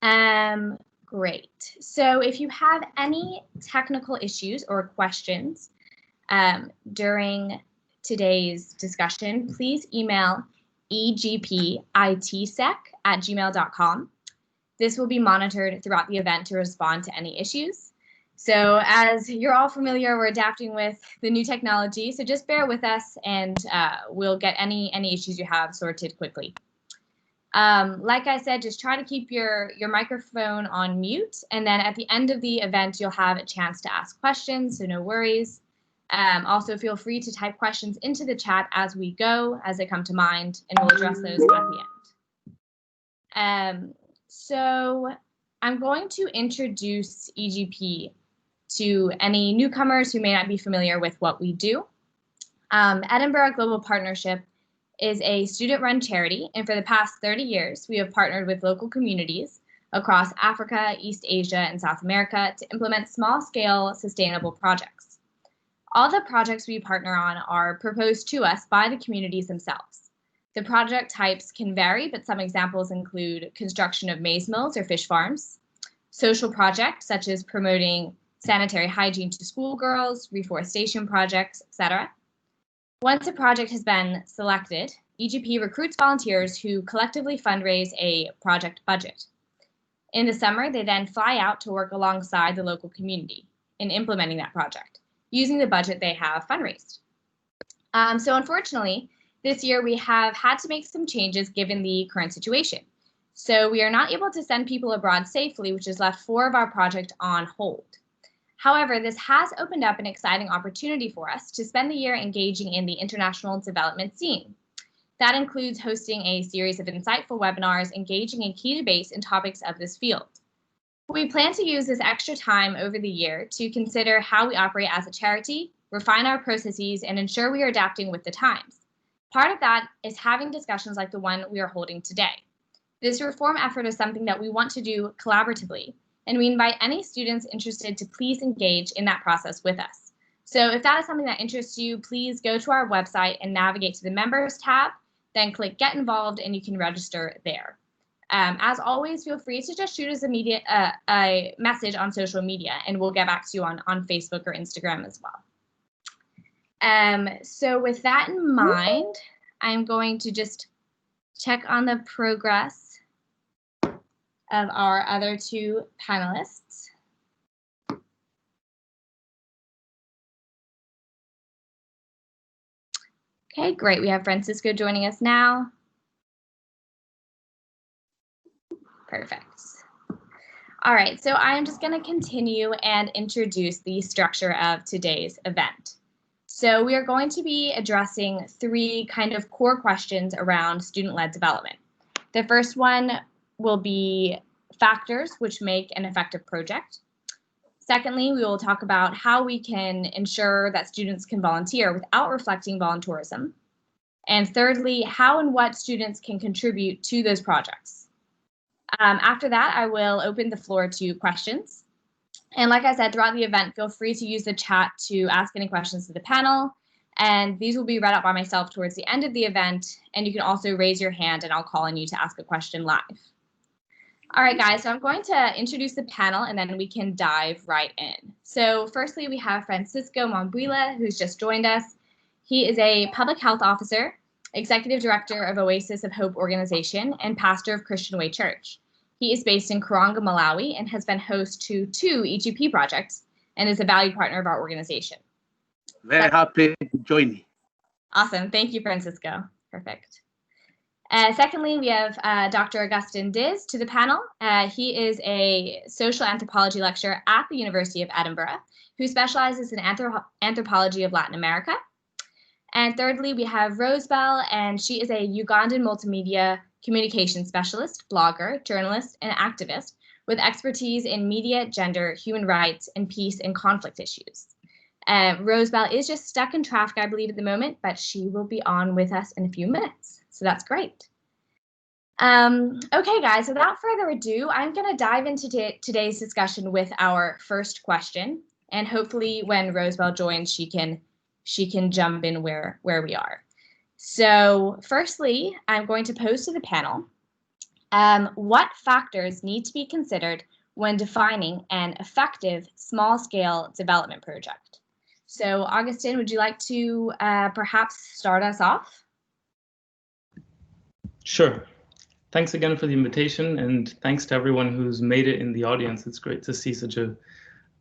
Great. So if you have any technical issues or questions during today's discussion, please email egpitsec@gmail.com. This will be monitored throughout the event to respond to any issues. So as you're all familiar, we're adapting with the new technology, so just bear with us and we'll get any issues you have sorted quickly. Like I said, just try to keep your microphone on mute, and then at the end of the event, you'll have a chance to ask questions, so no worries. Also, feel free to type questions into the chat as we go, as they come to mind, and we'll address those at the end. So I'm going to introduce EGP to any newcomers who may not be familiar with what we do. Edinburgh Global Partnership is a student-run charity, and for the past 30 years, we have partnered with local communities across Africa, East Asia, and South America to implement small-scale sustainable projects. All the projects we partner on are proposed to us by the communities themselves. The project types can vary, but some examples include construction of maize mills or fish farms, social projects such as promoting sanitary hygiene to schoolgirls, reforestation projects, etc. Once a project has been selected, EGP recruits volunteers who collectively fundraise a project budget. In the summer, they then fly out to work alongside the local community in implementing that project, using the budget they have fundraised. So unfortunately, this year we have had to make some changes given the current situation. So we are not able to send people abroad safely, which has left 4 of our projects on hold. However, this has opened up an exciting opportunity for us to spend the year engaging in the international development scene. That includes hosting a series of insightful webinars engaging in key debates and topics of this field. We plan to use this extra time over the year to consider how we operate as a charity, refine our processes, and ensure we are adapting with the times. Part of that is having discussions like the one we are holding today. This reform effort is something that we want to do collaboratively, and we invite any students interested to please engage in that process with us. So if that is something that interests you, please go to our website and navigate to the Members tab, then click Get Involved, and you can register there. As always, feel free to just shoot us a message on social media, and we'll get back to you on Facebook or Instagram as well. So with that in mind, I'm going to just check on the progress of our other 2 panelists. Okay, great. We have Fransisco joining us now. Perfect. All right, so I'm just going to continue and introduce the structure of today's event. So we are going to be addressing 3 kind of core questions around student-led development. The first one will be factors which make an effective project. Secondly, we will talk about how we can ensure that students can volunteer without reflecting volunteerism. And thirdly, how and what students can contribute to those projects. After that, I will open the floor to questions. And like I said, throughout the event, feel free to use the chat to ask any questions to the panel. And these will be read out by myself towards the end of the event. And you can also raise your hand and I'll call on you to ask a question live. All right, guys, so I'm going to introduce the panel and then we can dive right in. So firstly, we have Fransisco Mwambila, who's just joined us. He is a public health officer, executive director of Oasis of Hope organization, and pastor of Christian Way Church. He is based in Karonga, Malawi, and has been host to 2 EGP projects and is a valued partner of our organization. Very happy to join you. Awesome. Thank you, Fransisco. Perfect. Secondly, we have Dr. Augustin Diz to the panel. He is a social anthropology lecturer at the University of Edinburgh, who specializes in anthropology of Latin America. And thirdly, we have Rosebell, and she is a Ugandan multimedia communication specialist, blogger, journalist, and activist with expertise in media, gender, human rights, and peace and conflict issues. Rosebell is just stuck in traffic, I believe, at the moment, but she will be on with us in a few minutes. So that's great. Okay, guys, without further ado, I'm going to dive into today's discussion with our first question. And hopefully when Rosebell joins, she can jump in where we are. So firstly, I'm going to pose to the panel, What factors need to be considered when defining an effective small-scale development project? So, Augustin, would you like to perhaps start us off? Sure. Thanks again for the invitation, and thanks to everyone who's made it in the audience. It's great to see such a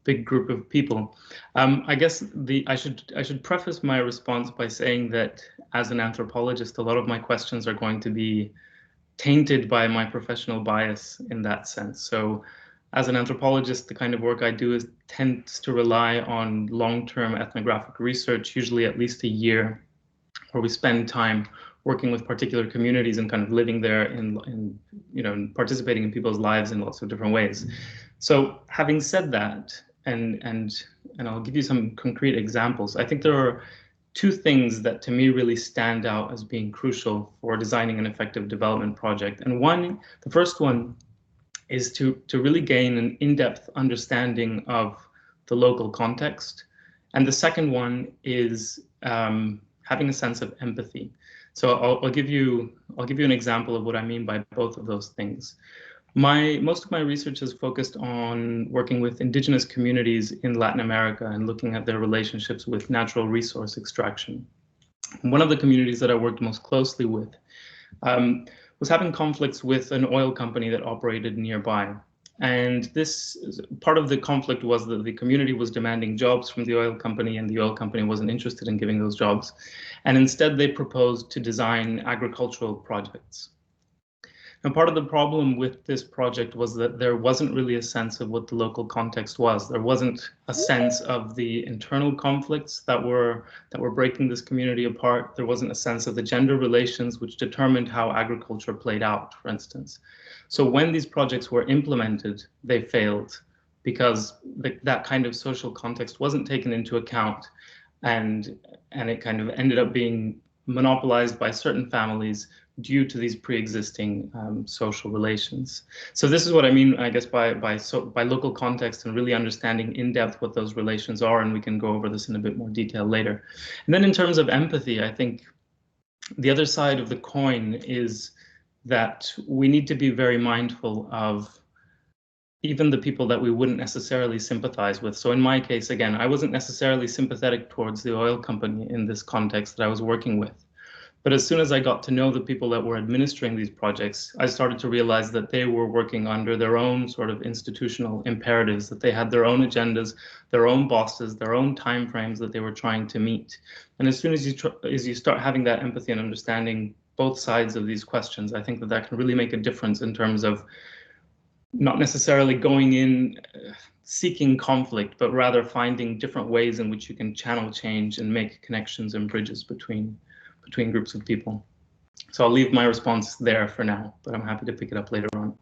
big group of people. I guess I should preface my response by saying that as an anthropologist, a lot of my questions are going to be tainted by my professional bias in that sense. So as an anthropologist, the kind of work I do tends to rely on long-term ethnographic research, usually at least a year, where we spend time working with particular communities and kind of living there in participating in people's lives in lots of different ways. So having said that, and I'll give you some concrete examples, I think there are two things that to me really stand out as being crucial for designing an effective development project. And the first one is to really gain an in-depth understanding of the local context. And the second one is having a sense of empathy. So I'll give you an example of what I mean by both of those things. Most of my research is focused on working with indigenous communities in Latin America and looking at their relationships with natural resource extraction. One of the communities that I worked most closely with was having conflicts with an oil company that operated nearby. And this part of the conflict was that the community was demanding jobs from the oil company, and the oil company wasn't interested in giving those jobs. And instead they proposed to design agricultural projects. And part of the problem with this project was that there wasn't really a sense of what the local context was. There wasn't a sense of the internal conflicts that were breaking this community apart. There wasn't a sense of the gender relations which determined how agriculture played out, for instance. So when these projects were implemented, they failed because that kind of social context wasn't taken into account, and it kind of ended up being monopolized by certain families due to these pre-existing social relations. So this is what I mean, I guess, by local context and really understanding in depth what those relations are, and we can go over this in a bit more detail later. And then in terms of empathy, I think the other side of the coin is that we need to be very mindful of even the people that we wouldn't necessarily sympathize with. So in my case, again, I wasn't necessarily sympathetic towards the oil company in this context that I was working with. But as soon as I got to know the people that were administering these projects, I started to realize that they were working under their own sort of institutional imperatives, that they had their own agendas, their own bosses, their own timeframes that they were trying to meet. And as soon as you start having that empathy and understanding both sides of these questions, I think that can really make a difference in terms of not necessarily going in seeking conflict, but rather finding different ways in which you can channel change and make connections and bridges between groups of people. So I'll leave my response there for now, but I'm happy to pick it up later on.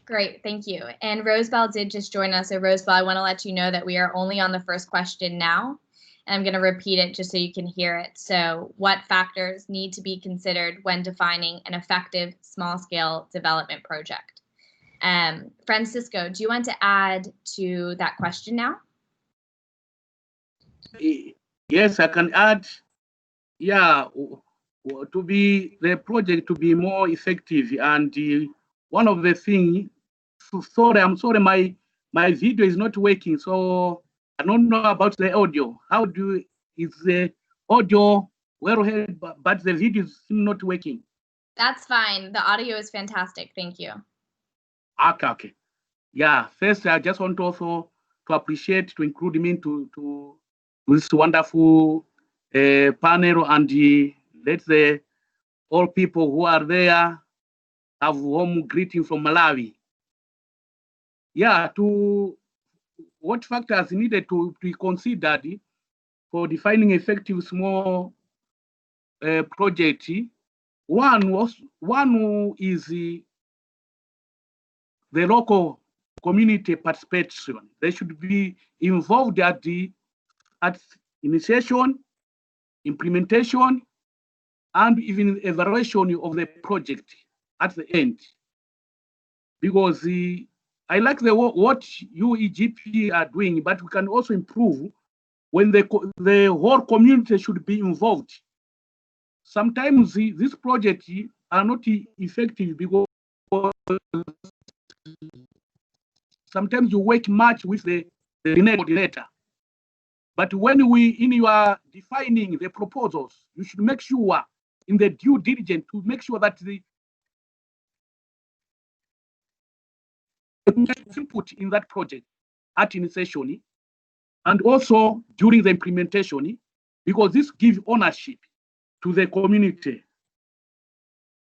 Great, thank you. And Rosebell did just join us. So Rosebell, I want to let you know that we are only on the first question now. And I'm going to repeat it just so you can hear it. So what factors need to be considered when defining an effective small-scale development project? Fransisco, do you want to add to that question now? Yes, I can add. Yeah, to be the project to be more effective, and one of the things. Sorry, I'm sorry, my video is not working, so I don't know about the audio. Is the audio well heard, but the video is not working? That's fine. The audio is fantastic. Thank you. Okay. Yeah. First, I just want also to appreciate to include me to this wonderful panel, and let all people who are there have warm greeting from Malawi. Yeah, to what factors needed to be considered for defining effective small project. One is the local community participation. They should be involved at initiation, implementation, and even evaluation of the project at the end. Because I like what UEGP are doing, but we can also improve when the whole community should be involved. Sometimes these projects are not effective because sometimes you work much with the coordinator. But when you are defining the proposals, you should make sure in the due diligence to make sure that the input in that project at initiation and also during the implementation, because this gives ownership to the community.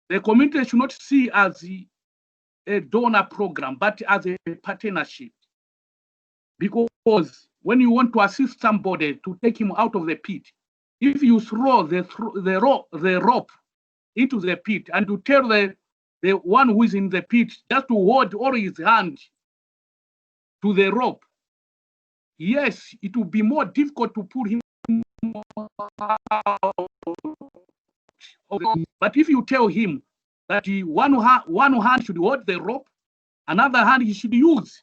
The community should not see as a donor program, but as a partnership. Because when you want to assist somebody to take him out of the pit, if you throw the rope into the pit and to tell the one who is in the pit just to hold all his hand to the rope, yes, it will be more difficult to pull him out. But if you tell him that one hand should hold the rope, another hand he should use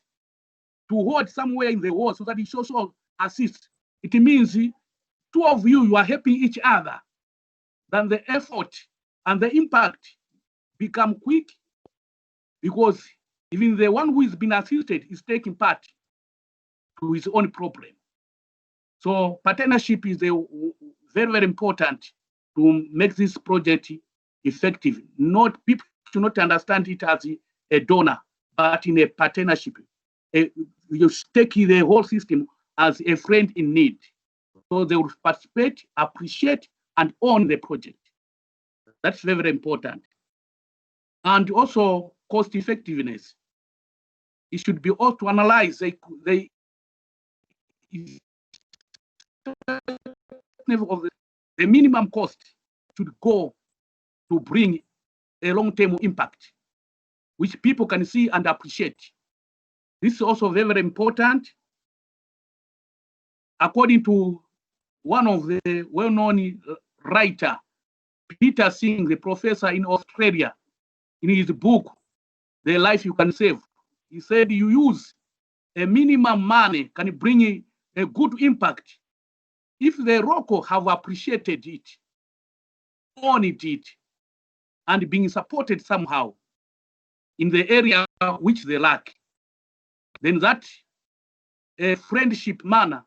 to hold somewhere in the wall so that he should also assist, it means two of you are helping each other. Then the effort and the impact become quick, because even the one who is being assisted is taking part to his own problem. So partnership is very, very important to make this project effective. People should not understand it as a donor, but in a partnership. You take the whole system as a friend in need. So they will participate, appreciate, and own the project. That's very, very important. And also cost effectiveness. It should be also analyzed the minimum cost should go to bring a long-term impact, which people can see and appreciate. This is also very, very important. According to one of the well-known writer, Peter Singh, the professor in Australia, in his book, The Life You Can Save, he said you use a minimum money can bring a good impact if the local have appreciated it, owned it, and being supported somehow in the area which they lack. Then that friendship manner,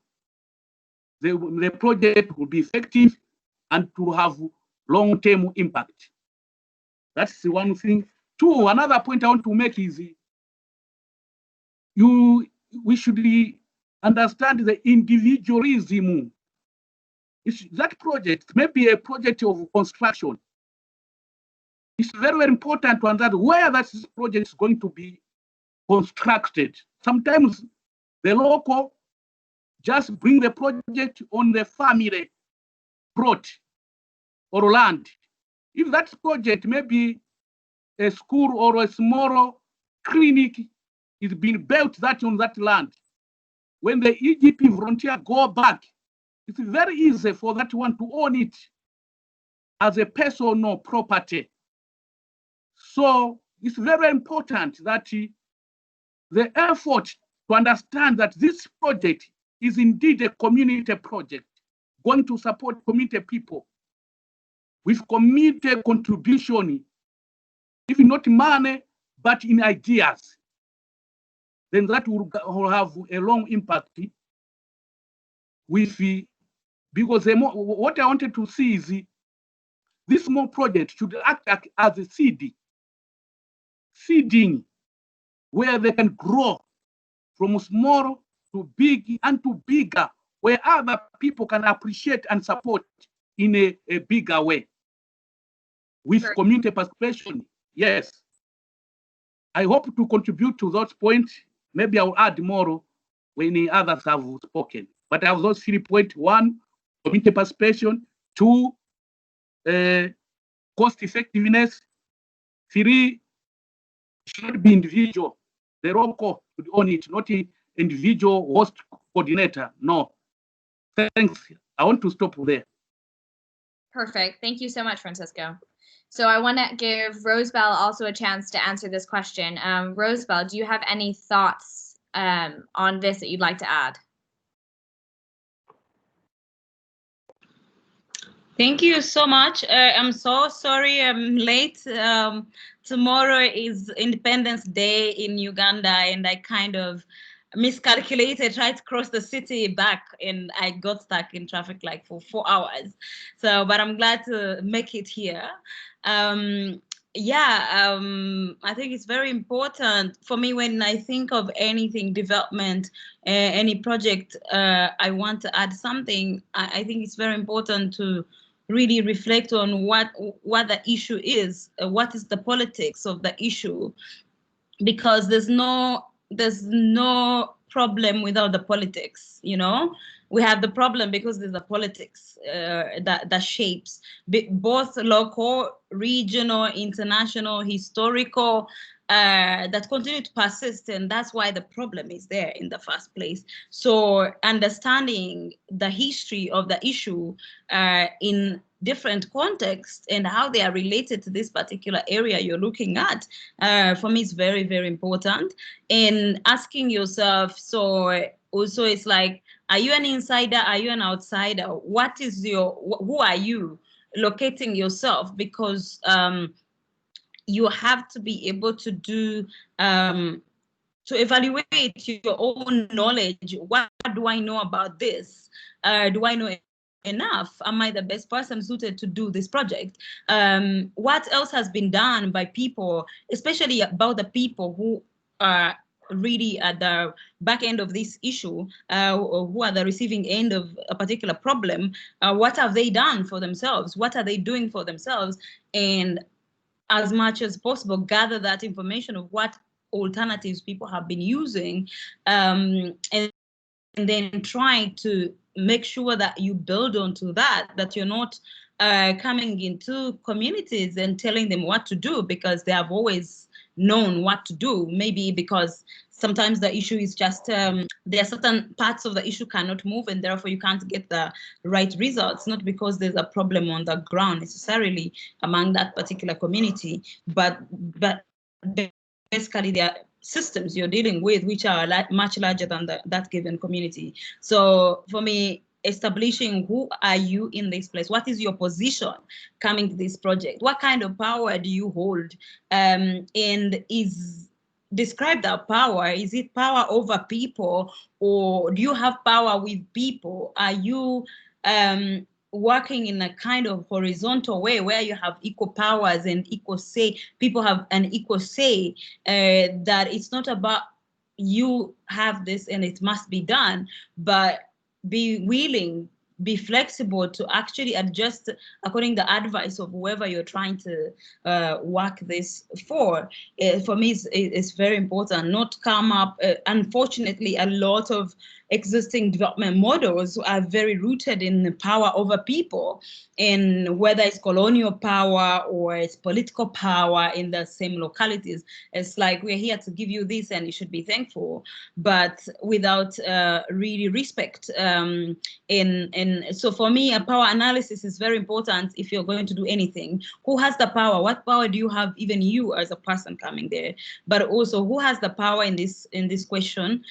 the project will be effective and to have long-term impact. That's the one thing. Two, another point I want to make is we should understand the individualism. That project may be a project of construction. It's very, very important to understand where that project is going to be constructed. Sometimes the local just bring the project on the family plot or land. If that project may be a school or a small clinic is being built on that land, when the EGP volunteer go back, it's very easy for that one to own it as a personal property. So it's very important that the effort to understand that this project is indeed a community project going to support community people with community contribution, if not money, but in ideas. Then that will have a long impact with because what I wanted to see is this small project should act as a seeding, where they can grow from small to big and to bigger, where other people can appreciate and support in a bigger way. With community participation, yes. I hope to contribute to those points. Maybe I will add more when others have spoken. But I have those 3 points. 1, community participation. 2, cost effectiveness. 3, should be individual. The local should own it, not an individual host coordinator. No. Thanks. I want to stop there. Perfect. Thank you so much, Fransisco. So I want to give Rosebell also a chance to answer this question. Rosebell, do you have any thoughts on this that you'd like to add? Thank you so much. I'm so sorry I'm late tomorrow is Independence Day in Uganda, and I kind of miscalculated, tried to cross the city back, and I got stuck in traffic like for 4 hours. So, but I'm glad to make it here. I think it's very important for me when I think of anything development, any project, I want to add something. I think it's very important to really reflect on what the issue is, what is the politics of the issue, because there's no problem without the politics. You know, we have the problem because there's a politics that shapes both local, regional, international, historical, that continue to persist, and that's why the problem is there in the first place. So understanding the history of the issue in different contexts and how they are related to this particular area you're looking at, for me is very, very important. And asking yourself, so also it's like, are you an insider? Are you an outsider? What is who are you locating yourself? Because you have to be able to do, to evaluate your own knowledge. What do I know about this? Do I know enough? Am I the best person suited to do this project? What else has been done by people, especially about the people who are really at the back end of this issue, who are the receiving end of a particular problem? What have they done for themselves? What are they doing for themselves? And as much as possible, gather that information of what alternatives people have been using, and then try to make sure that you build onto that, that you're not coming into communities and telling them what to do because they have always known what to do. Maybe because sometimes the issue is just, there are certain parts of the issue cannot move, and therefore you can't get the right results, not because there's a problem on the ground necessarily among that particular community, but basically there are systems you're dealing with which are much larger than that given community. So for me, establishing who are you in this place, what is your position coming to this project, what kind of power do you hold, and describe that power. Is it power over people, or do you have power with people? Are you working in a kind of horizontal way where you have equal powers and equal say, people have an equal say, that it's not about you have this and it must be done, but be willing, be flexible to actually adjust according to the advice of whoever you're trying to work this for. For me, it's very important. Not come up, unfortunately, a lot of existing development models are very rooted in power over people, and whether it's colonial power or it's political power in the same localities. It's like, we're here to give you this and you should be thankful, but without really respect. And so for me, a power analysis is very important if you're going to do anything. Who has the power? What power do you have, even you as a person coming there? But also, who has the power in this question?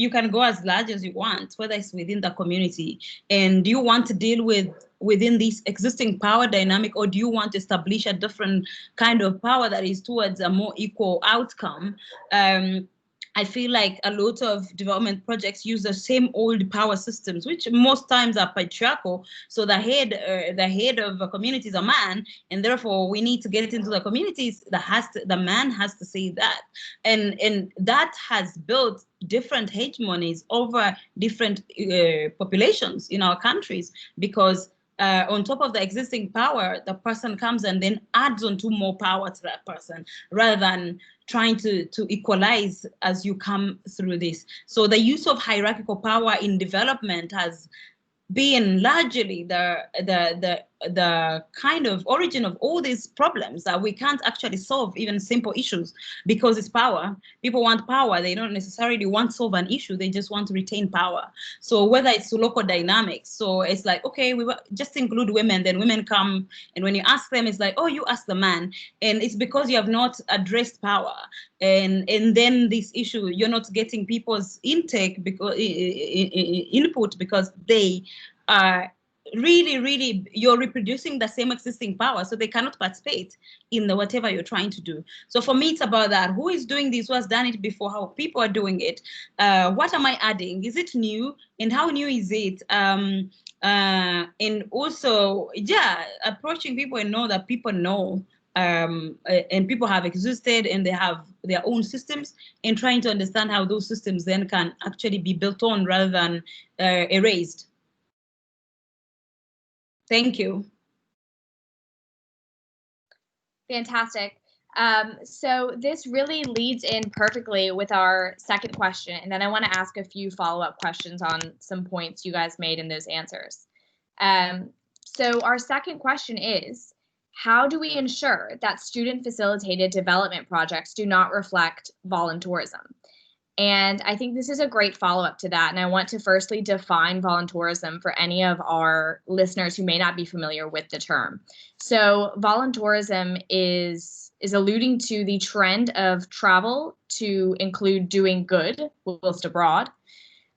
You can go as large as you want, whether it's within the community. And do you want to deal within this existing power dynamic, or do you want to establish a different kind of power that is towards a more equal outcome? I feel like a lot of development projects use the same old power systems, which most times are patriarchal. So the head of a community is a man, and therefore we need to get into the communities. The man has to say that, and that has built different hegemonies over different populations in our countries, because on top of the existing power, the person comes and then adds on to more power to that person, rather than trying to equalize as you come through this. So the use of hierarchical power in development has been largely the kind of origin of all these problems, that we can't actually solve even simple issues because it's power. People want power. They don't necessarily want to solve an issue. They just want to retain power. So whether it's local dynamics, so it's like, okay, we just include women, then women come, and when you ask them, it's like, oh, you ask the man. And it's because you have not addressed power. And then this issue, you're not getting people's intake, because input, because they are really, you're reproducing the same existing power, so they cannot participate in the whatever you're trying to do. So for me, it's about that. Who is doing this? Who has done it before? How people are doing it? What am I adding? Is it new? And how new is it? And also, yeah, approaching people and know that people know, and people have existed and they have their own systems, and trying to understand how those systems then can actually be built on rather than erased. Thank you. Fantastic. So this really leads in perfectly with our second question, and then I want to ask a few follow-up questions on some points you guys made in those answers. So our second question is, how do we ensure that student-facilitated development projects do not reflect volunteerism? And I think this is a great follow-up to that. And I want to firstly define volunteerism for any of our listeners who may not be familiar with the term. So volunteerism is alluding to the trend of travel to include doing good whilst abroad.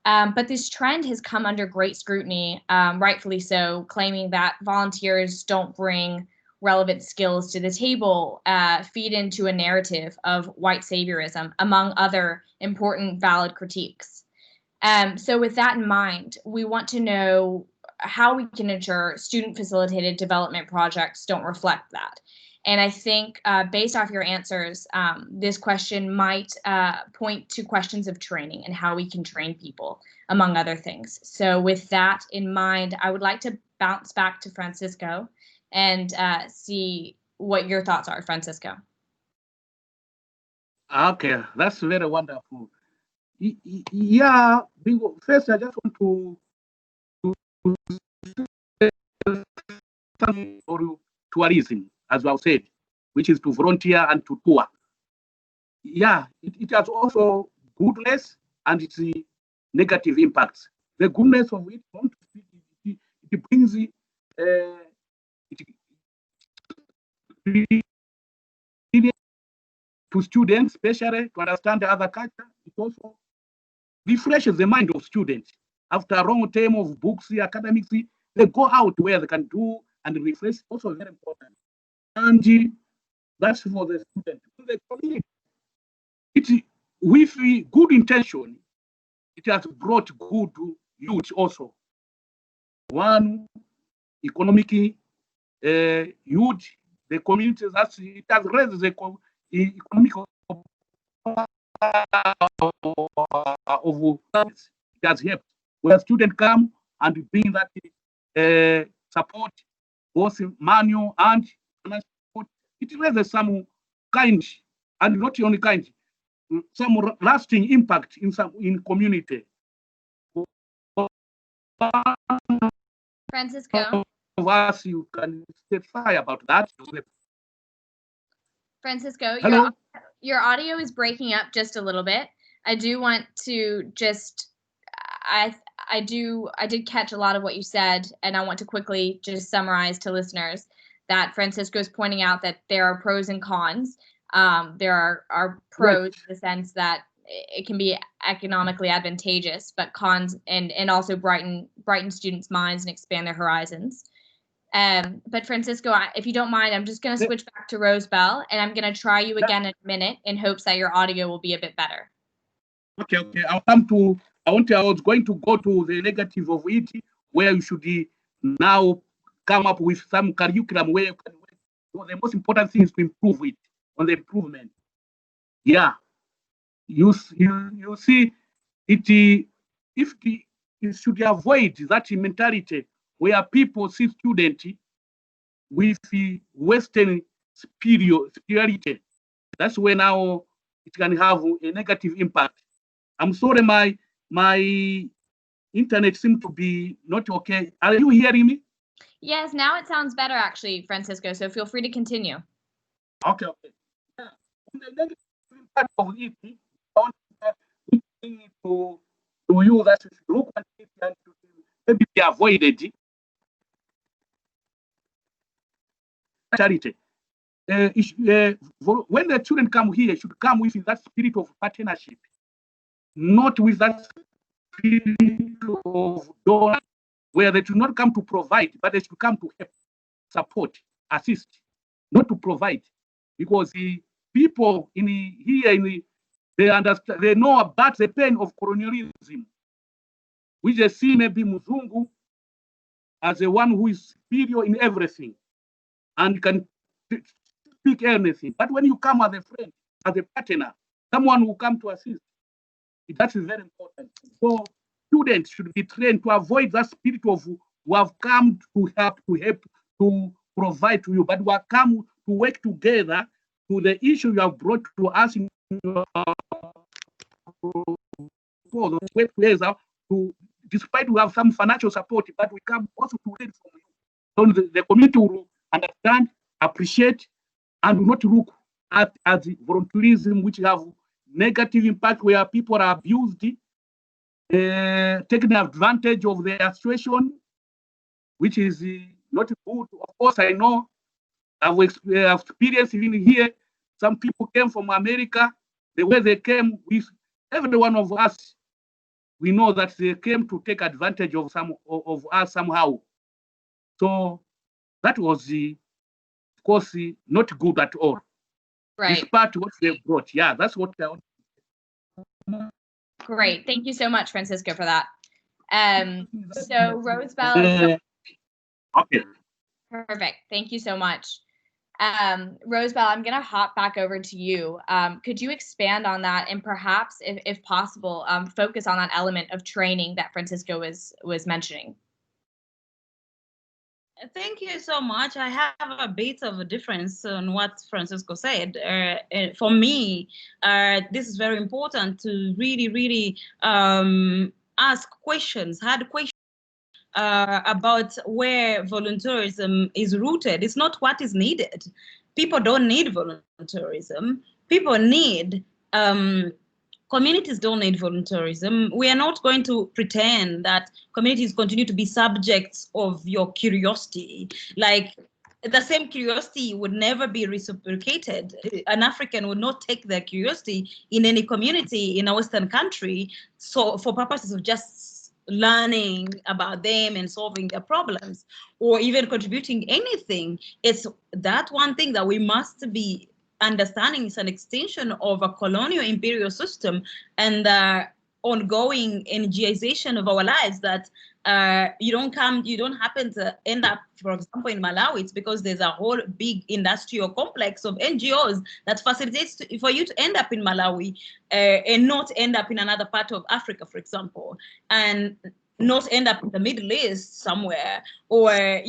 But this trend has come under great scrutiny, rightfully so, claiming that volunteers don't bring relevant skills to the table, feed into a narrative of white saviorism, among other important valid critiques. So with that in mind, we want to know how we can ensure student-facilitated development projects don't reflect that. And I think based off your answers, this question might point to questions of training and how we can train people, among other things. So with that in mind, I would like to bounce back to Fransisco and see what your thoughts are, Fransisco. Okay, that's very wonderful. Yeah, first I just want to say something for tourism, as well said, which is to volunteer and to tour. Yeah, it has also goodness and its negative impacts. The goodness of it, it brings to students, especially to understand the other culture. It also refreshes the mind of students. After a long term of books, academics, they go out where they can do and refresh. Also very important. And that's for the student. The community, with good intention, it has brought good youth also. One, economic youth, the community, it has raised the economic of it has helped. Where students come and bring that support, both manual and support, it raises some kind, and not only kind, some lasting impact in community. Fransisco. Of us, you can testify about that. Fransisco, Hello? your audio is breaking up just a little bit. I do want to just, I did catch a lot of what you said, and I want to quickly just summarize to listeners that Fransisco is pointing out that there are pros and cons. There are pros in the sense that it can be economically advantageous, but cons and also brighten students' minds and expand their horizons. But Fransisco, if you don't mind, I'm just going to switch back to Rosebell, and I'm going to try you again in a minute in hopes that your audio will be a bit better. Okay. I'll come to. I was going to go to the negative of it, where you should now come up with some curriculum where you can. So the most important thing is to improve it on the improvement. Yeah, you see it. If you should avoid that mentality where people see students with Western superiority. That's where now it can have a negative impact. I'm sorry, my internet seems to be not okay. Are you hearing me? Yes, now it sounds better actually, Fransisco, so feel free to continue. Okay. Yeah. The negative impact of it, I want to you that you should look at it and to maybe be avoided. Charity. When the children come here, should come with that spirit of partnership, not with that spirit of donor. where they should not come to provide, but they should come to help, support, assist, not to provide, because the people they understand, they know about the pain of colonialism, which they see maybe Muzungu as the one who is superior in everything and can speak anything. But when you come as a friend, as a partner, someone who come to assist, that is very important. So students should be trained to avoid that spirit of who have come to help, to provide to you, but who have come to work together to the issue you have brought to us in your work together to, despite we have some financial support, but we come also to learn from you. So the community will understand, appreciate, and will not look at volunteerism, which have negative impact where people are abused, taking advantage of their situation, which is not good. Of course, I know I've experienced even here. Some people came from America. The way they came, with every one of us, we know that they came to take advantage of of us somehow. So that was, of course, not good at all. Right. Despite what they brought. Yeah, that's what I want. Great. Thank you so much, Fransisco, for that. So Rosebell. Okay. Perfect. Thank you so much. Rosebell, I'm going to hop back over to you. Could you expand on that and perhaps, if possible, focus on that element of training that Fransisco was mentioning? Thank you so much. I have a bit of a difference on what Fransisco said. For me, this is very important to really ask questions, hard questions about where volunteerism is rooted. It's not what is needed. People don't need volunteerism. People need communities don't need volunteerism. We are not going to pretend that communities continue to be subjects of your curiosity. Like, the same curiosity would never be reciprocated. An African would not take their curiosity in any community in a Western country, so for purposes of just learning about them and solving their problems, or even contributing anything. It's that one thing that we must be understanding is an extension of a colonial imperial system and the ongoing energization of our lives, that you don't happen to end up, for example, in Malawi. It's because there's a whole big industrial complex of NGOs that facilitates for you to end up in Malawi and not end up in another part of Africa, for example, and not end up in the Middle East somewhere, or where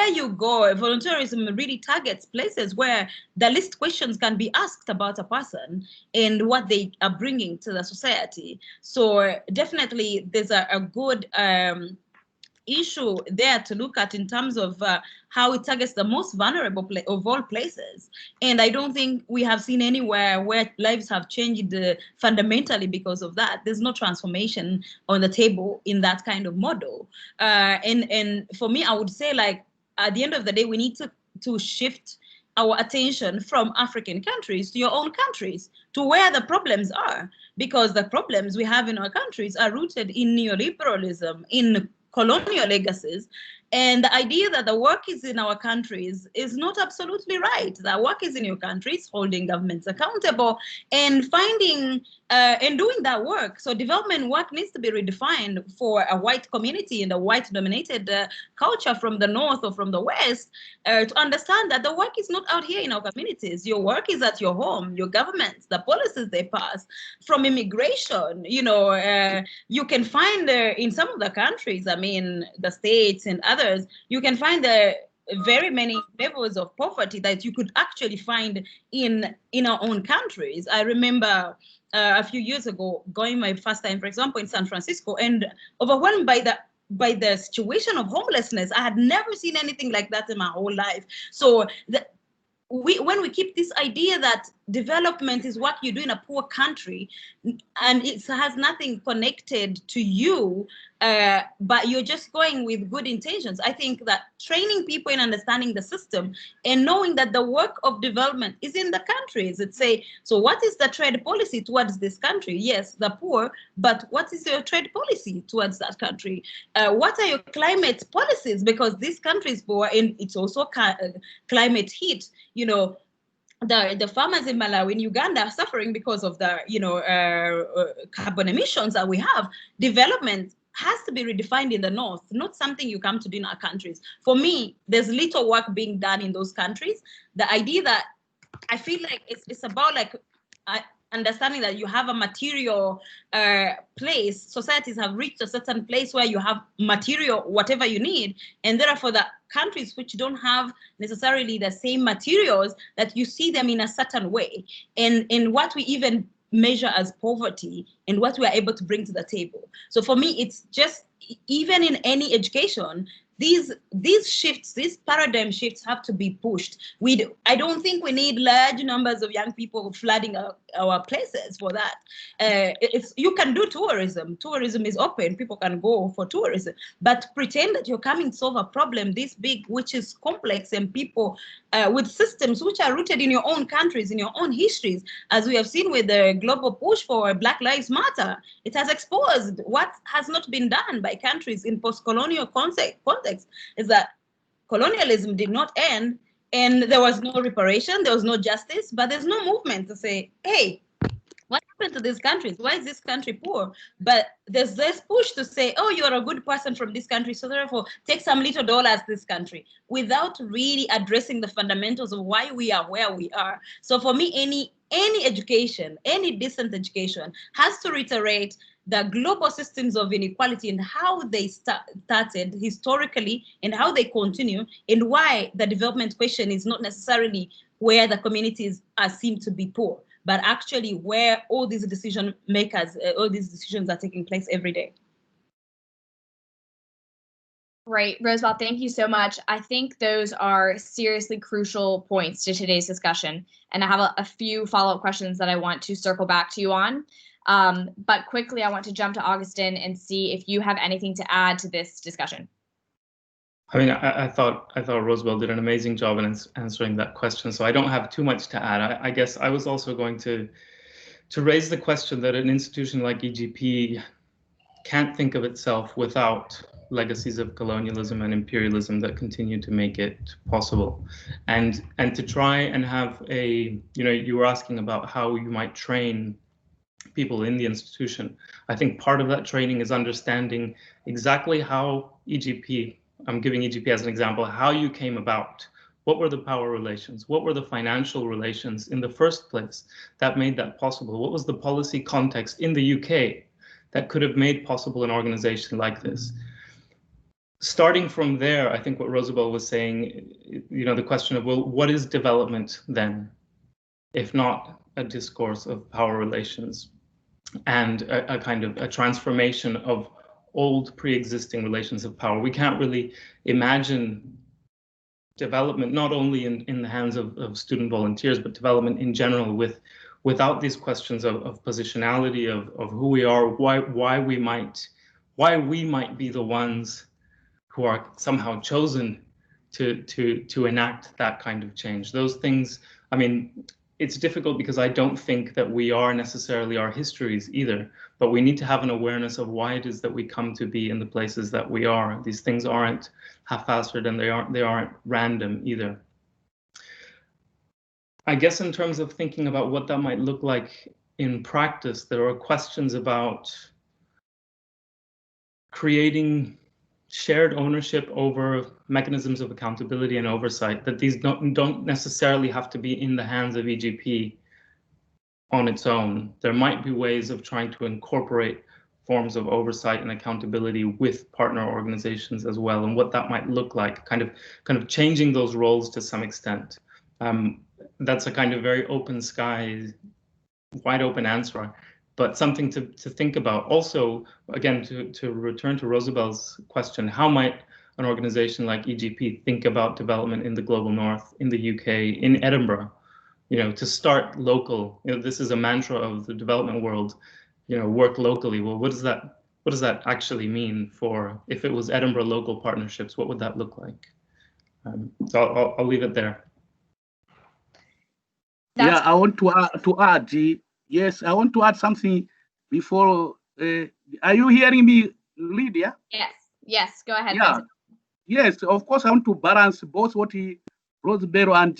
you go. Volunteerism really targets places where the least questions can be asked about a person and what they are bringing to the society. So definitely there's a good issue there to look at in terms of how it targets the most vulnerable of all places. And I don't think we have seen anywhere where lives have changed fundamentally because of that. There's no transformation on the table in that kind of model. And for me, I would say, like, at the end of the day, we need to shift our attention from African countries to your own countries, to where the problems are, because the problems we have in our countries are rooted in neoliberalism, in colonial legacies. And the idea that the work is in our countries is not absolutely right. The work is in your countries, holding governments accountable and finding and doing that work. So development work needs to be redefined for a white community in a white-dominated culture from the north or from the west, to understand that the work is not out here in our communities. Your work is at your home, your governments, the policies they pass, from immigration. You can find in some of the countries, I mean, the states and others, you can find very many levels of poverty that you could actually find in our own countries. I remember a few years ago going my first time, for example, in San Francisco, and overwhelmed by the situation of homelessness. I had never seen anything like that in my whole life. So when we keep this idea that development is what you do in a poor country, and it has nothing connected to you, but you're just going with good intentions. I think that training people in understanding the system and knowing that the work of development is in the countries. It's say, so what is the trade policy towards this country? Yes, the poor, but what is your trade policy towards that country? What are your climate policies? Because this country is poor and it's also climate heat. You know, the farmers in Malawi, in Uganda, are suffering because of the carbon emissions that we have. Development has to be redefined in the north, not something you come to do in our countries. For me, there's little work being done in those countries. The idea that I feel like it's about like understanding that you have a material place. Societies have reached a certain place where you have material, whatever you need, and therefore the countries which don't have necessarily the same materials, that you see them in a certain way, and what we even measure as poverty and what we are able to bring to the table. So for me, it's just, even in any education, these shifts, these paradigm shifts have to be pushed. I don't think we need large numbers of young people flooding our places for that. You can do tourism. Tourism is open. People can go for tourism. But pretend that you're coming to solve a problem this big, which is complex, and people with systems which are rooted in your own countries, in your own histories, as we have seen with the global push for Black Lives Matter. It has exposed what has not been done by countries in post-colonial context, is that colonialism did not end, and there was no reparation, there was no justice, but there's no movement to say, hey, what happened to these countries? Why is this country poor? But there's this push to say, oh, you're a good person from this country, so therefore take some little dollars this country, without really addressing the fundamentals of why we are where we are. So for me, any education, any decent education, has to reiterate the global systems of inequality and how they started historically and how they continue, and why the development question is not necessarily where the communities are seen to be poor, but actually where all these decision makers, all these decisions are taking place every day. Right, Rosabelle, thank you so much. I think those are seriously crucial points to today's discussion. And I have a few follow-up questions that I want to circle back to you on. But quickly, I want to jump to Augustin and see if you have anything to add to this discussion. I mean, I thought Rosabelle did an amazing job in answering that question, so I don't have too much to add. I guess I was also going to raise the question that an institution like EGP can't think of itself without legacies of colonialism and imperialism that continue to make it possible, and to try and have a, you were asking about how you might train people in the institution. I think part of that training is understanding exactly how EGP, I'm giving EGP as an example, how you came about. What were the power relations? What were the financial relations in the first place that made that possible? What was the policy context in the UK that could have made possible an organization like this? Starting from there, I think what Rosabelle was saying, the question of, well, what is development then, if not a discourse of power relations and a kind of a transformation of old pre-existing relations of power? We can't really imagine development not only in the hands of student volunteers, but development in general without these questions of positionality, of who we are, why we might be the ones who are somehow chosen to enact that kind of change. Those things, I mean, it's difficult because I don't think that we are necessarily our histories either, but we need to have an awareness of why it is that we come to be in the places that we are. These things aren't haphazard, and they aren't random either. I guess in terms of thinking about what that might look like in practice, there are questions about creating shared ownership over mechanisms of accountability and oversight, that these don't necessarily have to be in the hands of EGP on its own. There might be ways of trying to incorporate forms of oversight and accountability with partner organizations as well, and what that might look like, kind of changing those roles to some extent. That's a kind of very open sky, wide open answer, but something to think about. Also, again, to return to Rosabelle's question, how might an organization like EGP think about development in the global north, in the UK, in Edinburgh? to start local. This is a mantra of the development world, work locally. Well, what does that actually mean for, if it was Edinburgh local partnerships, what would that look like? So I'll leave it there. Yeah, I want to add. Yes, I want to add something before. Are you hearing me, Lydia? Yes, go ahead. Yeah, yes, of course, I want to balance both what Rosebero and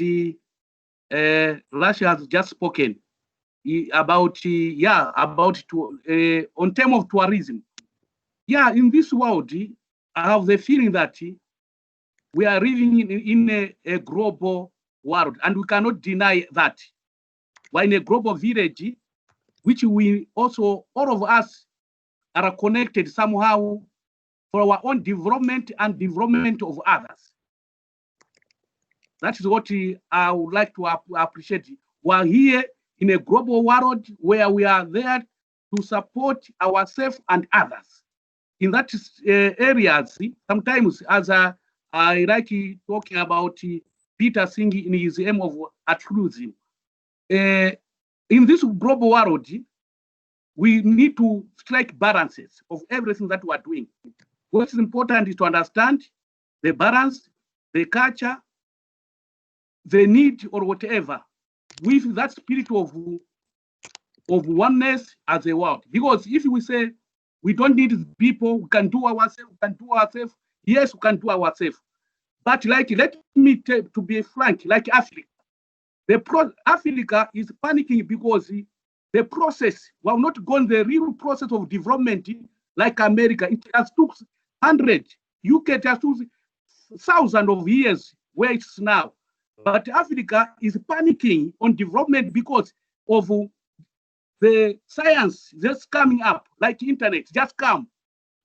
Russia has just spoken about, on terms of tourism. Yeah, in this world, I have the feeling that we are living in a global world, and we cannot deny that. We're in a global village, which we also, all of us are connected somehow for our own development and development of others. That is what I would like to appreciate. We're here in a global world where we are there to support ourselves and others. In that areas, sometimes as I like talking about Peter singing in his aim of altruism. In this global world, we need to strike balances of everything that we are doing. What is important is to understand the balance, the culture, the need, or whatever, with that spirit of oneness as a world. Because if we say we don't need people, we can do ourselves, yes, we can do ourselves. But let me to be frank, like Africa. Africa is panicking because the process, we have not gone the real process of development like America. It has took 100, UK has took thousands of years where it's now. But Africa is panicking on development because of the science just coming up, like internet just come,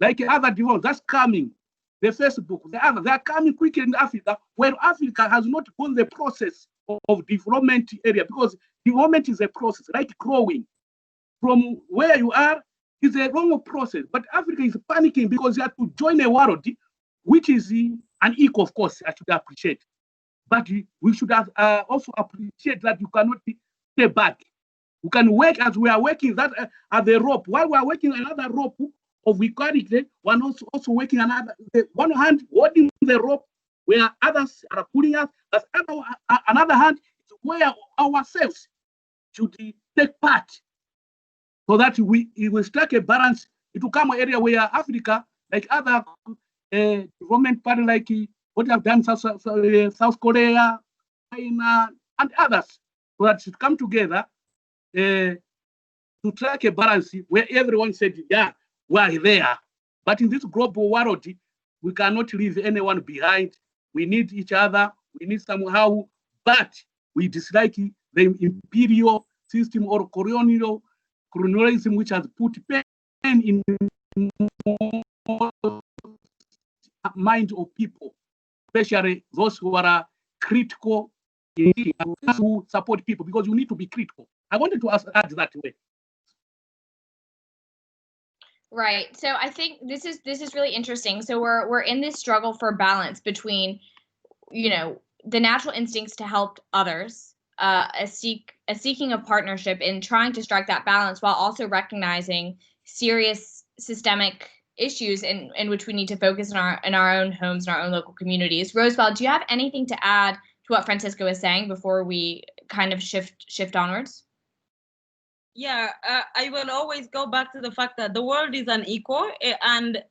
like other developments that's coming, the Facebook, the other, they're coming quickly in Africa, where Africa has not gone the process of development area, because development is a process, like growing. From where you are is a wrong process, but Africa is panicking because you have to join a world, which is unequal, of course, I should appreciate. But we should have, also appreciate that you cannot stay back. We can work as we are working that at the rope. While we are working another rope of equality, one also working another, one hand holding the rope where others are pulling us, but another hand is where ourselves should take part, so that we will strike a balance. It will come an area where Africa, like other development partners, like what have done South Korea, China, and others, so that should come together to strike a balance where everyone said, yeah, we are there. But in this global world, we cannot leave anyone behind. We need each other. We need somehow, but we dislike the imperial system or colonialism, which has put pain in the mind of people, especially those who are critical, who support people, because you need to be critical. I wanted to add that way. Right. So I think this is really interesting. So we're in this struggle for balance between, the natural instincts to help others, seeking a partnership in trying to strike that balance, while also recognizing serious systemic issues in which we need to focus in our own homes, in our own local communities. Rosebell, do you have anything to add to what Fransisco is saying before we kind of shift onwards? Yeah, I will always go back to the fact that the world is unequal and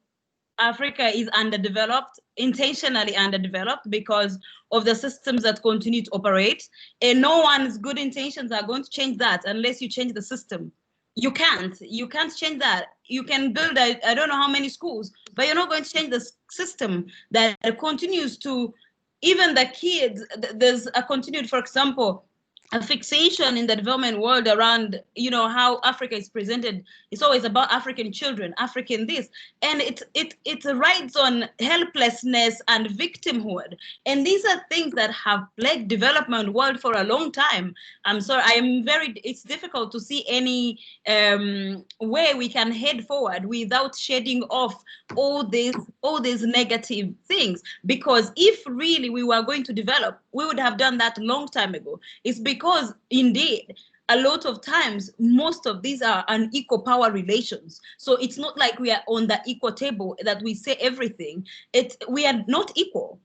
Africa is underdeveloped, intentionally underdeveloped, because of the systems that continue to operate. And no one's good intentions are going to change that unless you change the system. You can't change that. You can build, I don't know how many schools, but you're not going to change the system that continues to, even the kids, there's a continued, for example, a fixation in the development world around, how Africa is presented. It's always about African children, African this, and it rides on helplessness and victimhood. And these are things that have plagued development world for a long time. I'm sorry, it's difficult to see any way we can head forward without shedding off all these negative things. Because if really we were going to develop, we would have done that a long time ago. It's because indeed, a lot of times, most of these are unequal power relations. So it's not like we are on the equal table that we say everything. We are not equal.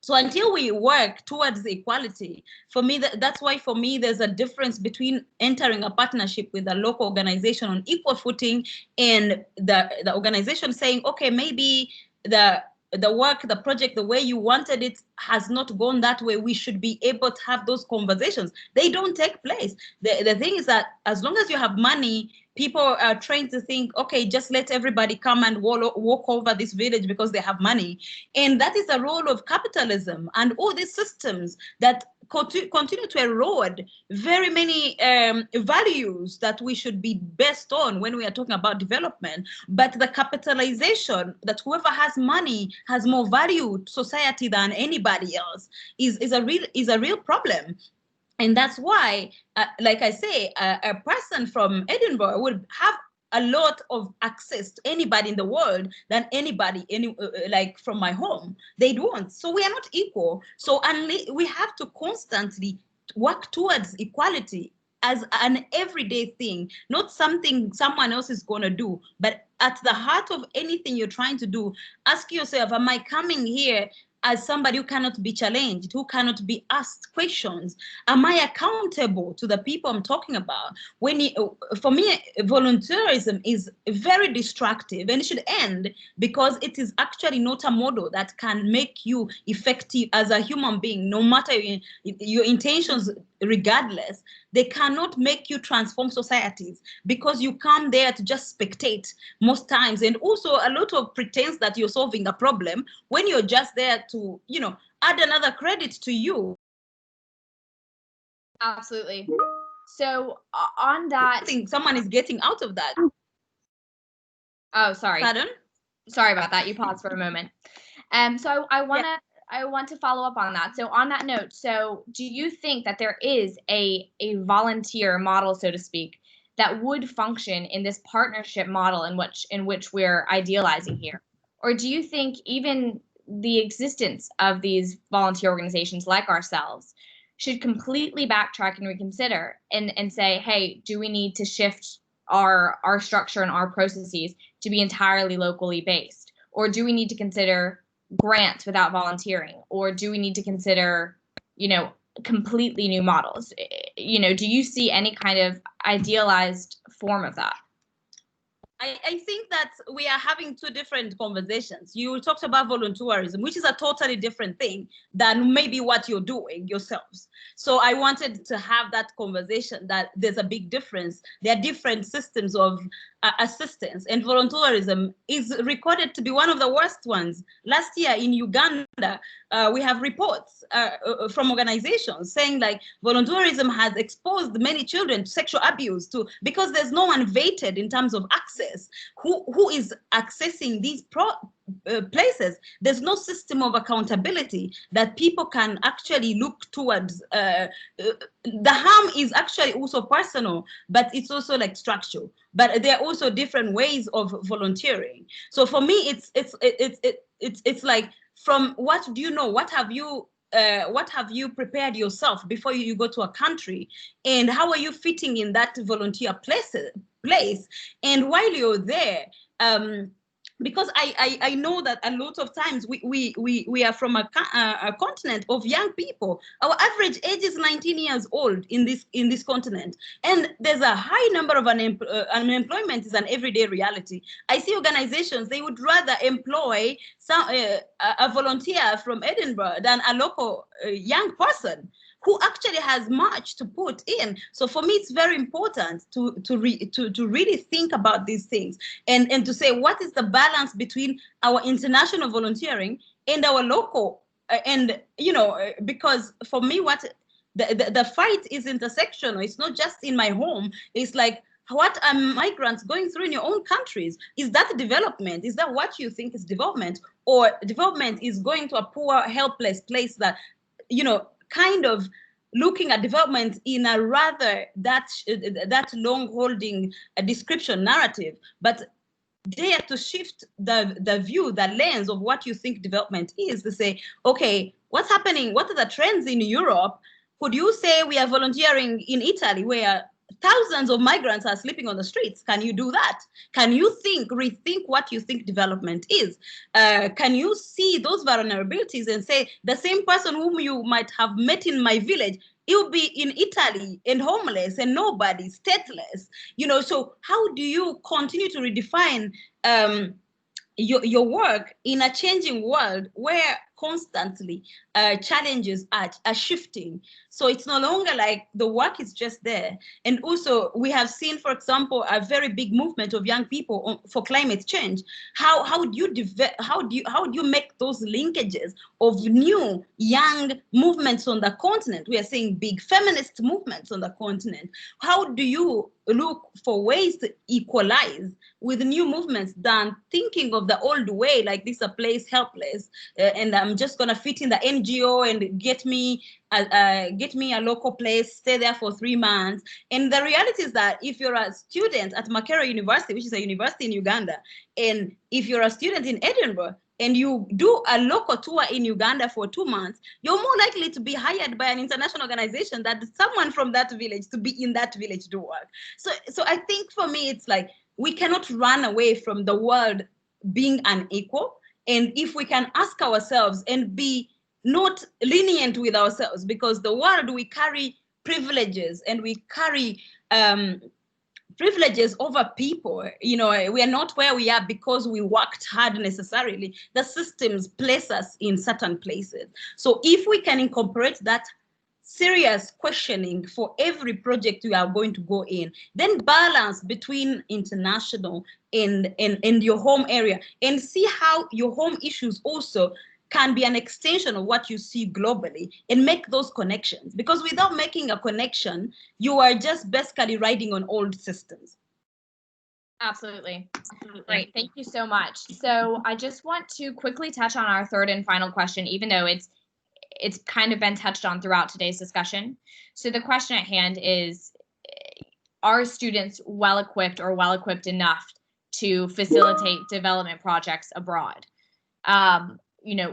So until we work towards equality, for me, that's why for me, there's a difference between entering a partnership with a local organization on equal footing and the organization saying, okay, maybe the work, the project, the way you wanted it has not gone that way. We should be able to have those conversations. They don't take place. The thing is that as long as you have money, people are trained to think, okay, just let everybody come and walk over this village because they have money. And that is the role of capitalism and all these systems that continue to erode very many values that we should be based on when we are talking about development. But the capitalization that whoever has money has more value to society than anybody else is a real problem. And that's why, like I say, a person from Edinburgh would have a lot of access to anybody in the world than anybody like from my home. They don't. So we are not equal. So we have to constantly work towards equality as an everyday thing, not something someone else is going to do, but at the heart of anything you're trying to do, ask yourself, am I coming here as somebody who cannot be challenged, who cannot be asked questions? Am I accountable to the people I'm talking about? For me, volunteerism is very destructive and it should end, because it is actually not a model that can make you effective as a human being, no matter your intentions, regardless. They cannot make you transform societies, because you come there to just spectate most times, and also a lot of pretense that you're solving a problem when you're just there to, add another credit to you. Absolutely. So on that, I think someone is getting out of that. Oh, sorry. Pardon? Sorry about that. You paused for a moment. So I want to follow up on that. So on that note, so do you think that there is a volunteer model, so to speak, that would function in this partnership model in which we're idealizing here? Or do you think even the existence of these volunteer organizations like ourselves should completely backtrack and reconsider and say, hey, do we need to shift our structure and our processes to be entirely locally based? Or do we need to consider grants without volunteering? Or do we need to consider, completely new models? Do you see any kind of idealized form of that? I think that we are having two different conversations. You talked about volunteerism, which is a totally different thing than maybe what you're doing yourselves. So I wanted to have that conversation, that there's a big difference. There are different systems of assistance, and volunteerism is recorded to be one of the worst ones. Last year in Uganda, we have reports from organizations saying like volunteerism has exposed many children to sexual abuse because there's no one vetted in terms of access. Who is accessing these places? There's no system of accountability that people can actually look towards. The harm is actually also personal, but it's also like structural. But there are also different ways of volunteering. So for me, it's like, from what do you know? What have you prepared yourself before you go to a country, and how are you fitting in that volunteer place? And while you're there, because I know that a lot of times we are from a continent of young people. Our average age is 19 years old in this continent, and there's a high number of unemployment is an everyday reality. I see organizations, they would rather employ a volunteer from Edinburgh than a local young person who actually has much to put in. So for me, it's very important to really think about these things and to say, what is the balance between our international volunteering and our local? Because for me, what the fight is intersectional. It's not just in my home. It's like, what are migrants going through in your own countries? Is that development? Is that what you think is development? Or development is going to a poor, helpless place that, kind of looking at development in a rather that long holding description narrative, but dare to shift the view, the lens of what you think development is, to say, okay, what's happening? What are the trends in Europe? Could you say we are volunteering in Italy where thousands of migrants are sleeping on the streets? Can you do that? Can you rethink what you think development is? Can you see those vulnerabilities and say the same person whom you might have met in my village, he'll be in Italy and homeless and nobody, stateless, so how do you continue to redefine your work in a changing world where constantly challenges are shifting? So it's no longer like the work is just there. And also we have seen, for example, a very big movement of young people for climate change. How do you make those linkages of new young movements on the continent? We are seeing big feminist movements on the continent. How do you look for ways to equalize with new movements than thinking of the old way, like this a place helpless, and I'm just gonna fit in the NGO and get me a local place, stay there for 3 months. And the reality is that if you're a student at Makerere University, which is a university in Uganda, and if you're a student in Edinburgh and you do a local tour in Uganda for 2 months, you're more likely to be hired by an international organization than someone from that village to be in that village to work. So I think for me, it's like, we cannot run away from the world being unequal. And if we can ask ourselves and be not lenient with ourselves, because the world, we carry privileges and we carry privileges over people. We are not where we are because we worked hard necessarily. The systems place us in certain places. So if we can incorporate that serious questioning for every project we are going to go in, then balance between international and your home area, and see how your home issues also can be an extension of what you see globally, and make those connections. Because without making a connection, you are just basically riding on old systems. Absolutely. Great. Thank you so much. So I just want to quickly touch on our third and final question, even though it's kind of been touched on throughout today's discussion. So the question at hand is, are students well-equipped or well-equipped enough to facilitate development projects abroad?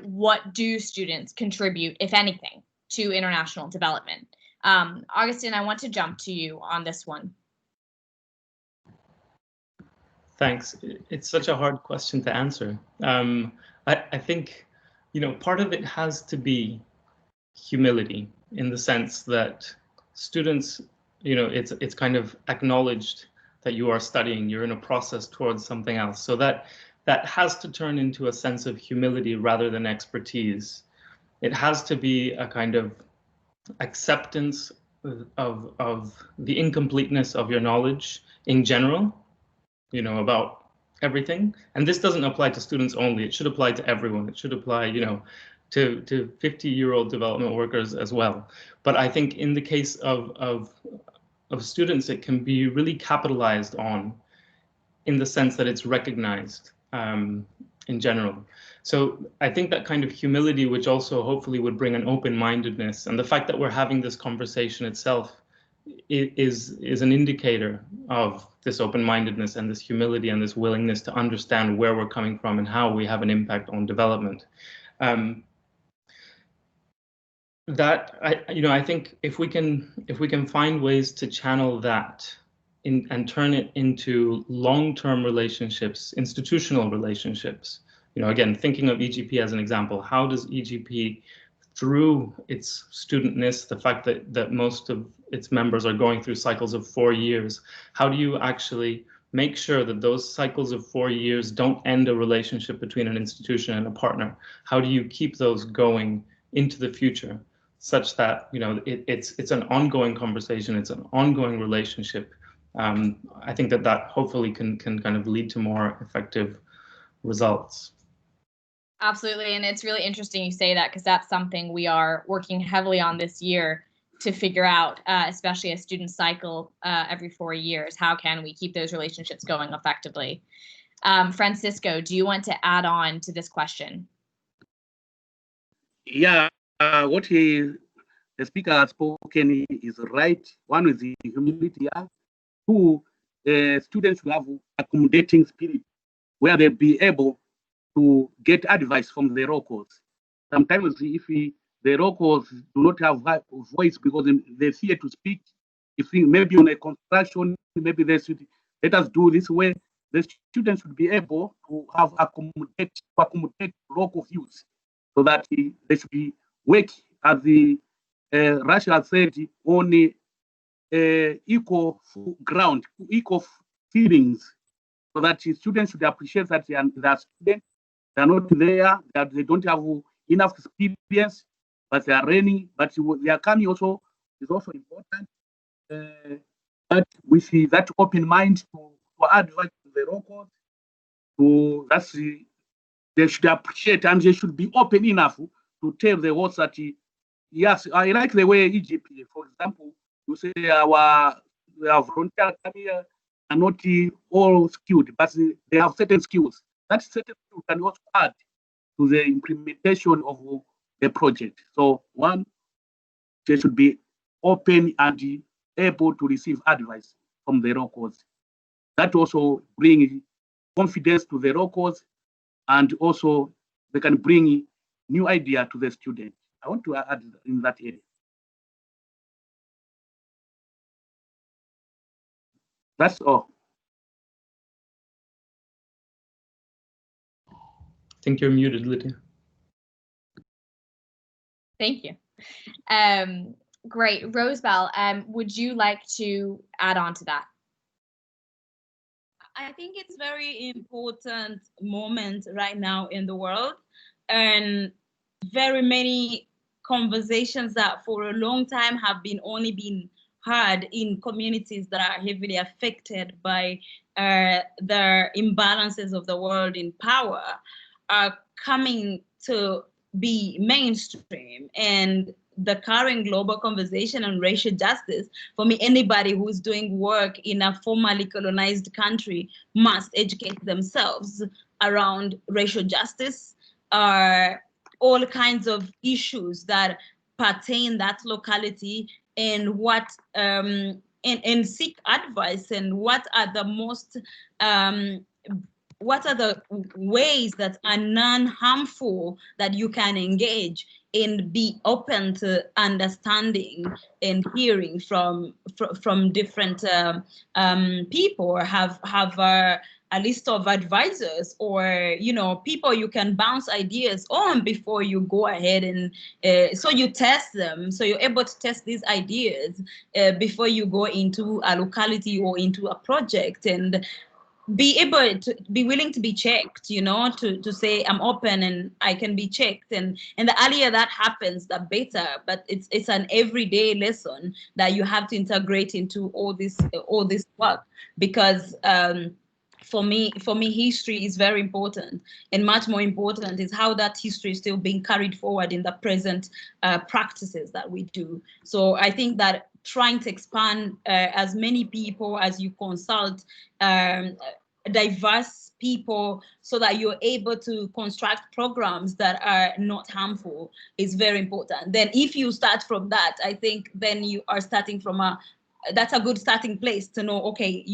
What do students contribute, if anything, to international development? Augustine, I want to jump to you on this one. Thanks. It's such a hard question to answer. I think, part of it has to be humility, in the sense that students, it's kind of acknowledged that you are studying, you're in a process towards something else. So that has to turn into a sense of humility rather than expertise. It has to be a kind of acceptance of the incompleteness of your knowledge in general, about everything. And this doesn't apply to students only. It should apply to everyone. It should apply, to 50-year-old development workers as well. But I think in the case of students, it can be really capitalized on, in the sense that it's recognized in general. So I think that kind of humility, which also hopefully would bring an open-mindedness, and the fact that we're having this conversation itself is an indicator of this open-mindedness and this humility and this willingness to understand where we're coming from and how we have an impact on development. I think if we can find ways to channel that and turn it into long-term relationships, institutional relationships. Again, thinking of EGP as an example, how does EGP, through its studentness, the fact that most of its members are going through cycles of 4 years, how do you actually make sure that those cycles of 4 years don't end a relationship between an institution and a partner? How do you keep those going into the future, such that it's an ongoing conversation, it's an ongoing relationship? I think that hopefully can kind of lead to more effective results. Absolutely, and it's really interesting you say that, because that's something we are working heavily on this year to figure out, especially a student cycle every 4 years. How can we keep those relationships going effectively? Fransisco, do you want to add on to this question? Yeah, what the speaker has spoken is right. One is the humility. Two, students will have accommodating spirit, where they'll be able to get advice from the locals. Sometimes if we the locals do not have voice because they fear to speak. If maybe on a construction, maybe they should let us do this way. The students should be able to have accommodate local views, so that they should be work as the Russia said on equal ground, equal feelings, so that students should appreciate that they are students. They are not there, that they don't have enough experience, but they are learning. But they are coming also is also important. But we see that open mind to advise the locals. They should appreciate and they should be open enough to tell the world that yes, I like the way Egypt, for example, you say our volunteers here are not all skilled, but they have certain skills. That certain skills can also add to the implementation of the project. So one, they should be open and able to receive advice from the locals. That also brings confidence to the locals, and also they can bring new idea to the student. I want to add in that area. That's all. I think you're muted, Lydia. Thank you. Great. Rosebell, would you like to add on to that? I think it's very important moment right now in the world, and very many conversations that for a long time have been only been heard in communities that are heavily affected by the imbalances of the world in power are coming to be mainstream. And the current global conversation on racial justice, for me, anybody who's doing work in a formerly colonized country must educate themselves around racial justice, all kinds of issues that pertain that locality, and what and seek advice, and what are the most what are the ways that are non-harmful that you can engage, and be open to understanding and hearing from different people, or have a list of advisors, or people you can bounce ideas on before you go ahead, and so you test them, so you're able to test these ideas before you go into a locality or into a project, and be able to be willing to be checked, to say I'm open and I can be checked, and the earlier that happens, the better. But it's an everyday lesson that you have to integrate into all this work, because for me, history is very important, and much more important is how that history is still being carried forward in the present practices that we do. So I think that trying to expand as many people as you consult, diverse people, so that you're able to construct programs that are not harmful is very important. Then if you start from that, I think then you are starting from that's a good starting place to know, okay,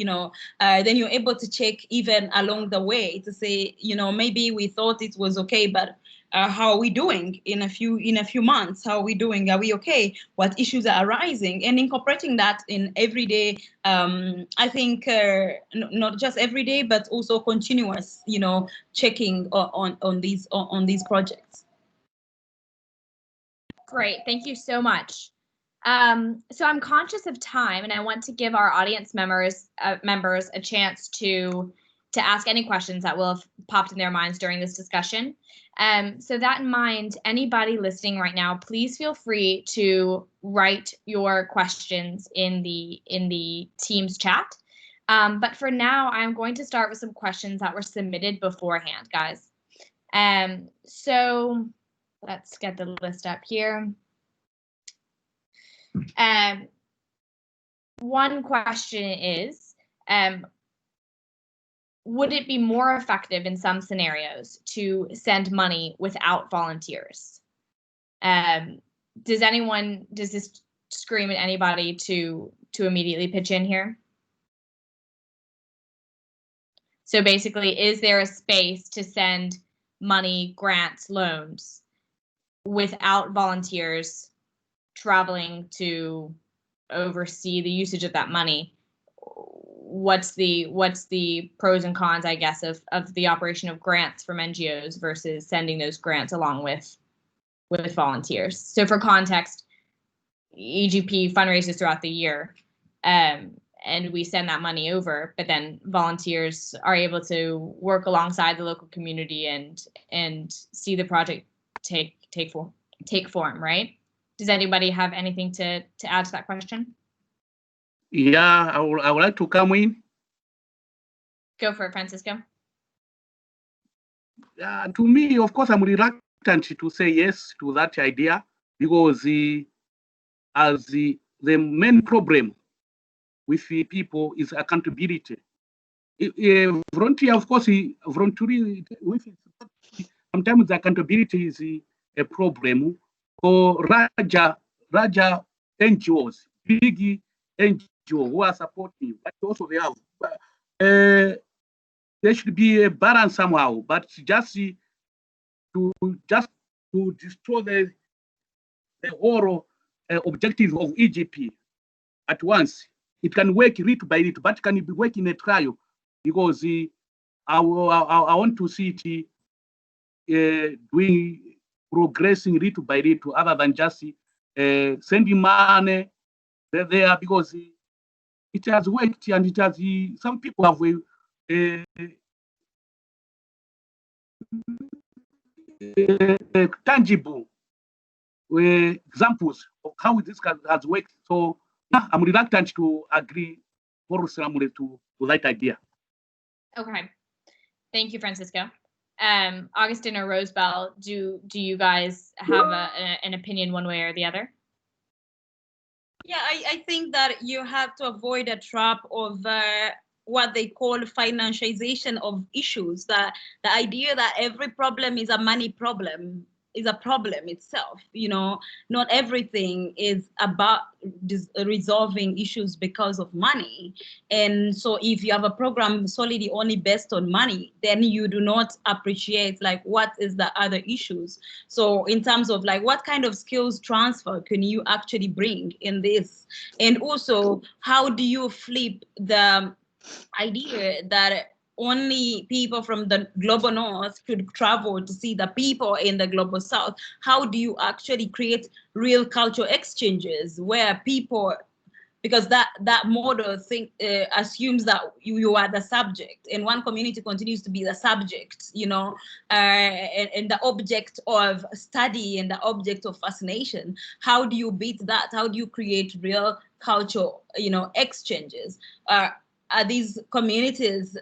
then you're able to check even along the way to say, maybe we thought it was okay, but how are we doing in a few months? How are we doing? Are we okay? What issues are arising? And incorporating that in everyday, I think not just everyday, but also continuous, checking on these projects. Great, thank you so much. So I'm conscious of time, and I want to give our audience members a chance to ask any questions that will have popped in their minds during this discussion. So that in mind, anybody listening right now, please feel free to write your questions in the Teams chat. But for now, I'm going to start with some questions that were submitted beforehand, guys. So let's get the list up here. One question is, would it be more effective in some scenarios to send money without volunteers? Does this scream at anybody to immediately pitch in here? So basically, is there a space to send money, grants, loans without volunteers traveling to oversee the usage of that money, what's the pros and cons, I guess, of the operation of grants from NGOs versus sending those grants along with volunteers? So for context, EGP fundraises throughout the year, and we send that money over, but then volunteers are able to work alongside the local community and see the project take form, right? Does anybody have anything to add to that question? Yeah, I would like to come in. Go for it, Fransisco. To me, of course, I'm reluctant to say yes to that idea, because as the main problem with the people is accountability. Volunteer, of course, volunteering with sometimes the accountability is a problem for larger NGOs, big NGOs who are supporting, but also they have. There should be a balance somehow, but just to destroy the whole objective of EGP at once. It can work little by little, but can be work in a trial, because I want to see it doing progressing little by little, other than just sending money there, because it has worked, and it has some people have tangible examples of how this has worked. So I'm reluctant to agree wholeheartedly to that idea. Okay, thank you, Fransisco. Augustine or Rosebell, do you guys have an opinion one way or the other? Yeah, I think that you have to avoid a trap of what they call financialization of issues. That the idea that every problem is a money problem is a problem itself. You know, not everything is about resolving issues because of money. And so if you have a program solely only based on money, then you do not appreciate like what is the other issues. So in terms of like what kind of skills transfer can you actually bring in this? And also, how do you flip the idea that only people from the global north could travel to see the people in the global south? How do you actually create real cultural exchanges where people, because that model assumes that you are the subject, and one community continues to be the subject, you know, and the object of study and the object of fascination. How do you beat that? How do you create real cultural, you know, exchanges? Are these communities,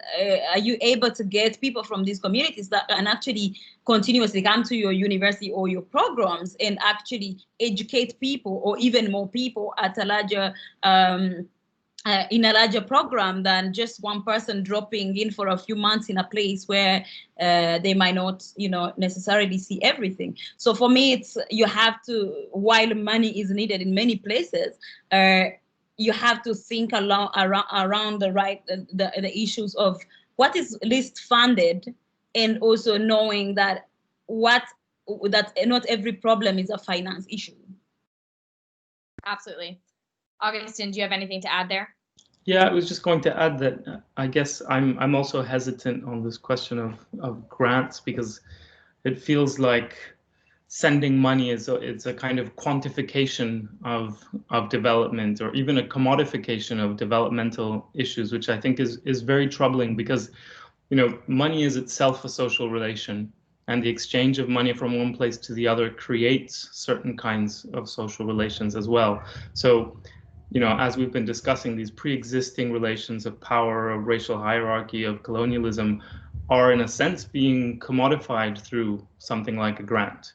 are you able to get people from these communities that can actually continuously come to your university or your programs and actually educate people, or even more people at a larger, in a larger program than just one person dropping in for a few months in a place where they might not, you know, necessarily see everything? So for me, it's, you have to, while money is needed in many places, you have to think around the issues of what is least funded, and also knowing that not every problem is a finance issue. Absolutely. Augustine, do you have anything to add there? Yeah, I was just going to add that I guess I'm also hesitant on this question of grants, because it feels like sending money is it's a kind of quantification of development, or even a commodification of developmental issues, which I think is very troubling, because, you know, money is itself a social relation, and the exchange of money from one place to the other creates certain kinds of social relations as well. So, you know, as we've been discussing, these pre-existing relations of power, of racial hierarchy, of colonialism, are in a sense being commodified through something like a grant.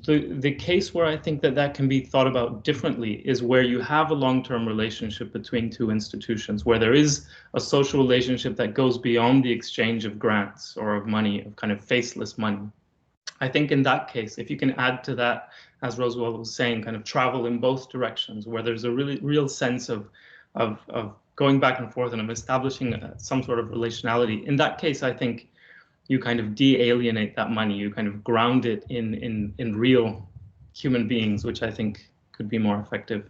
The case where I think that can be thought about differently is where you have a long-term relationship between two institutions, where there is a social relationship that goes beyond the exchange of grants or of money, of kind of faceless money. I think in that case, if you can add to that, as Rosewell was saying, kind of travel in both directions, where there's a really real sense of going back and forth and of establishing some sort of relationality, in that case, I think, you kind of de-alienate that money, you kind of ground it in real human beings, which I think could be more effective.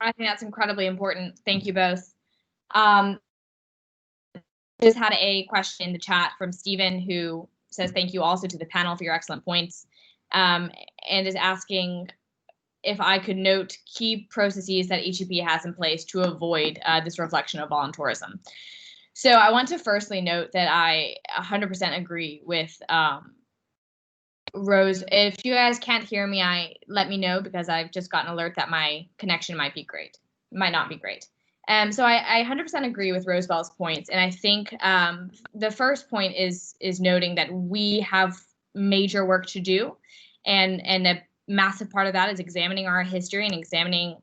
I think that's incredibly important. Thank you both. Just had a question in the chat from Stephen, who says thank you also to the panel for your excellent points, and is asking if I could note key processes that HEP has in place to avoid this reflection of volunteerism. So I want to firstly note that I 100% agree with Rose. If you guys can't hear me, let me know, because I've just gotten an alert that my connection might not be great. So I 100% agree with Rosebell's points, and I think the first point is noting that we have major work to do, and a massive part of that is examining our history and examining,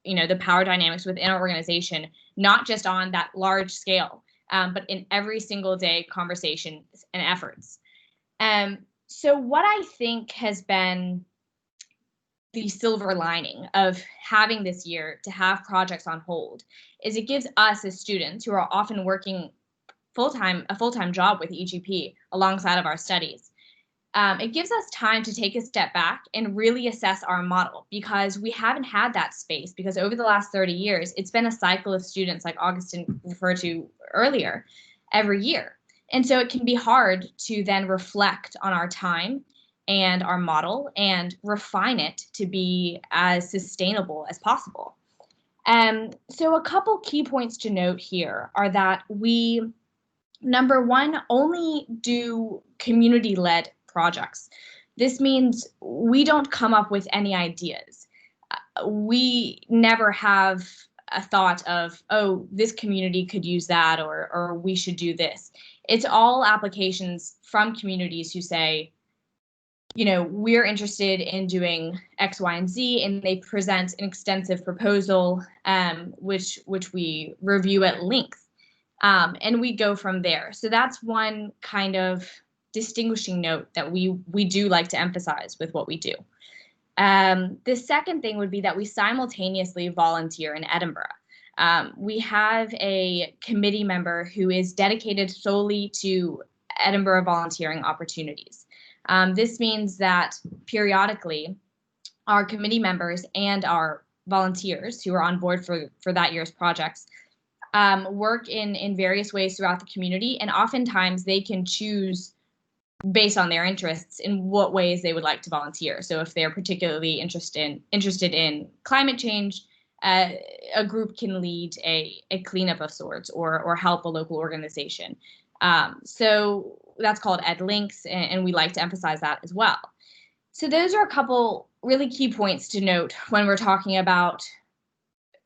the power dynamics within our organization, not just on that large scale, but in every single day conversations and efforts. So what I think has been the silver lining of having this year to have projects on hold is it gives us as students, who are often working a full-time job with EGP alongside of our studies, it gives us time to take a step back and really assess our model, because we haven't had that space, because over the last 30 years, it's been a cycle of students, like Augustin referred to earlier, every year. And so it can be hard to then reflect on our time and our model and refine it to be as sustainable as possible. So a couple key points to note here are that we, number one, only do community-led projects. This means we don't come up with any ideas. We never have a thought of, oh, this community could use that, or we should do this. It's all applications from communities who say, we're interested in doing X, Y, and Z, and they present an extensive proposal, which we review at length, and we go from there. So that's one kind of distinguishing note that we do like to emphasize with what we do. The second thing would be that we simultaneously volunteer in Edinburgh. We have a committee member who is dedicated solely to Edinburgh volunteering opportunities. This means that periodically our committee members and our volunteers who are on board for that year's projects work in various ways throughout the community, and oftentimes they can choose based on their interests in what ways they would like to volunteer. So if they're particularly interested in climate change, a group can lead a cleanup of sorts or help a local organization. So that's called Ed Links, and we like to emphasize that as well. So those are a couple really key points to note when we're talking about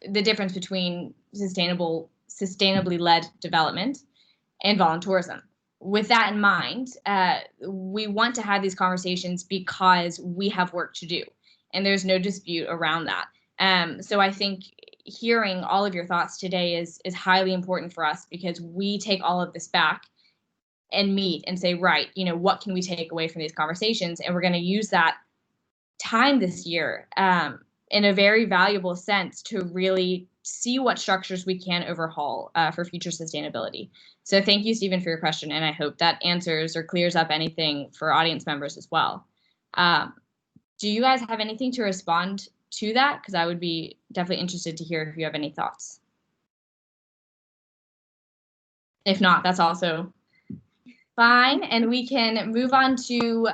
the difference between sustainably led development and volunteerism. With that in mind, we want to have these conversations because we have work to do, and there's no dispute around that. So I think hearing all of your thoughts today is highly important for us, because we take all of this back and meet and say, right, what can we take away from these conversations? And we're going to use that time this year in a very valuable sense to really see what structures we can overhaul for future sustainability. So thank you, Stephen, for your question, and I hope that answers or clears up anything for audience members as well. Do you guys have anything to respond to that? Because I would be definitely interested to hear if you have any thoughts. If not, that's also fine, and we can move on to,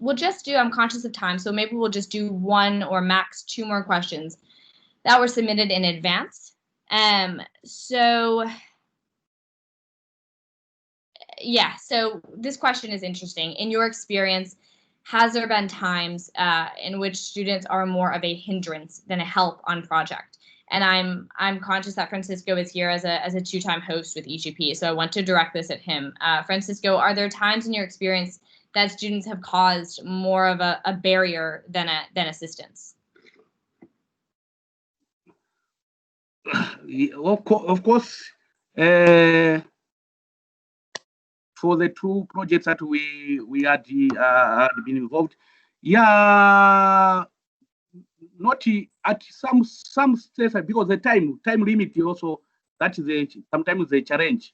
we'll just do, I'm conscious of time, so maybe we'll just do one or max two more questions that were submitted in advance. So this question is interesting. In your experience, has there been times in which students are more of a hindrance than a help on project? And I'm conscious that Fransisco is here as a two-time host with EGP, so I want to direct this at him. Fransisco, are there times in your experience that students have caused more of a barrier than assistance? Of course, for the two projects that we had been involved, not at some stages, because the time limit also, that is sometimes the challenge.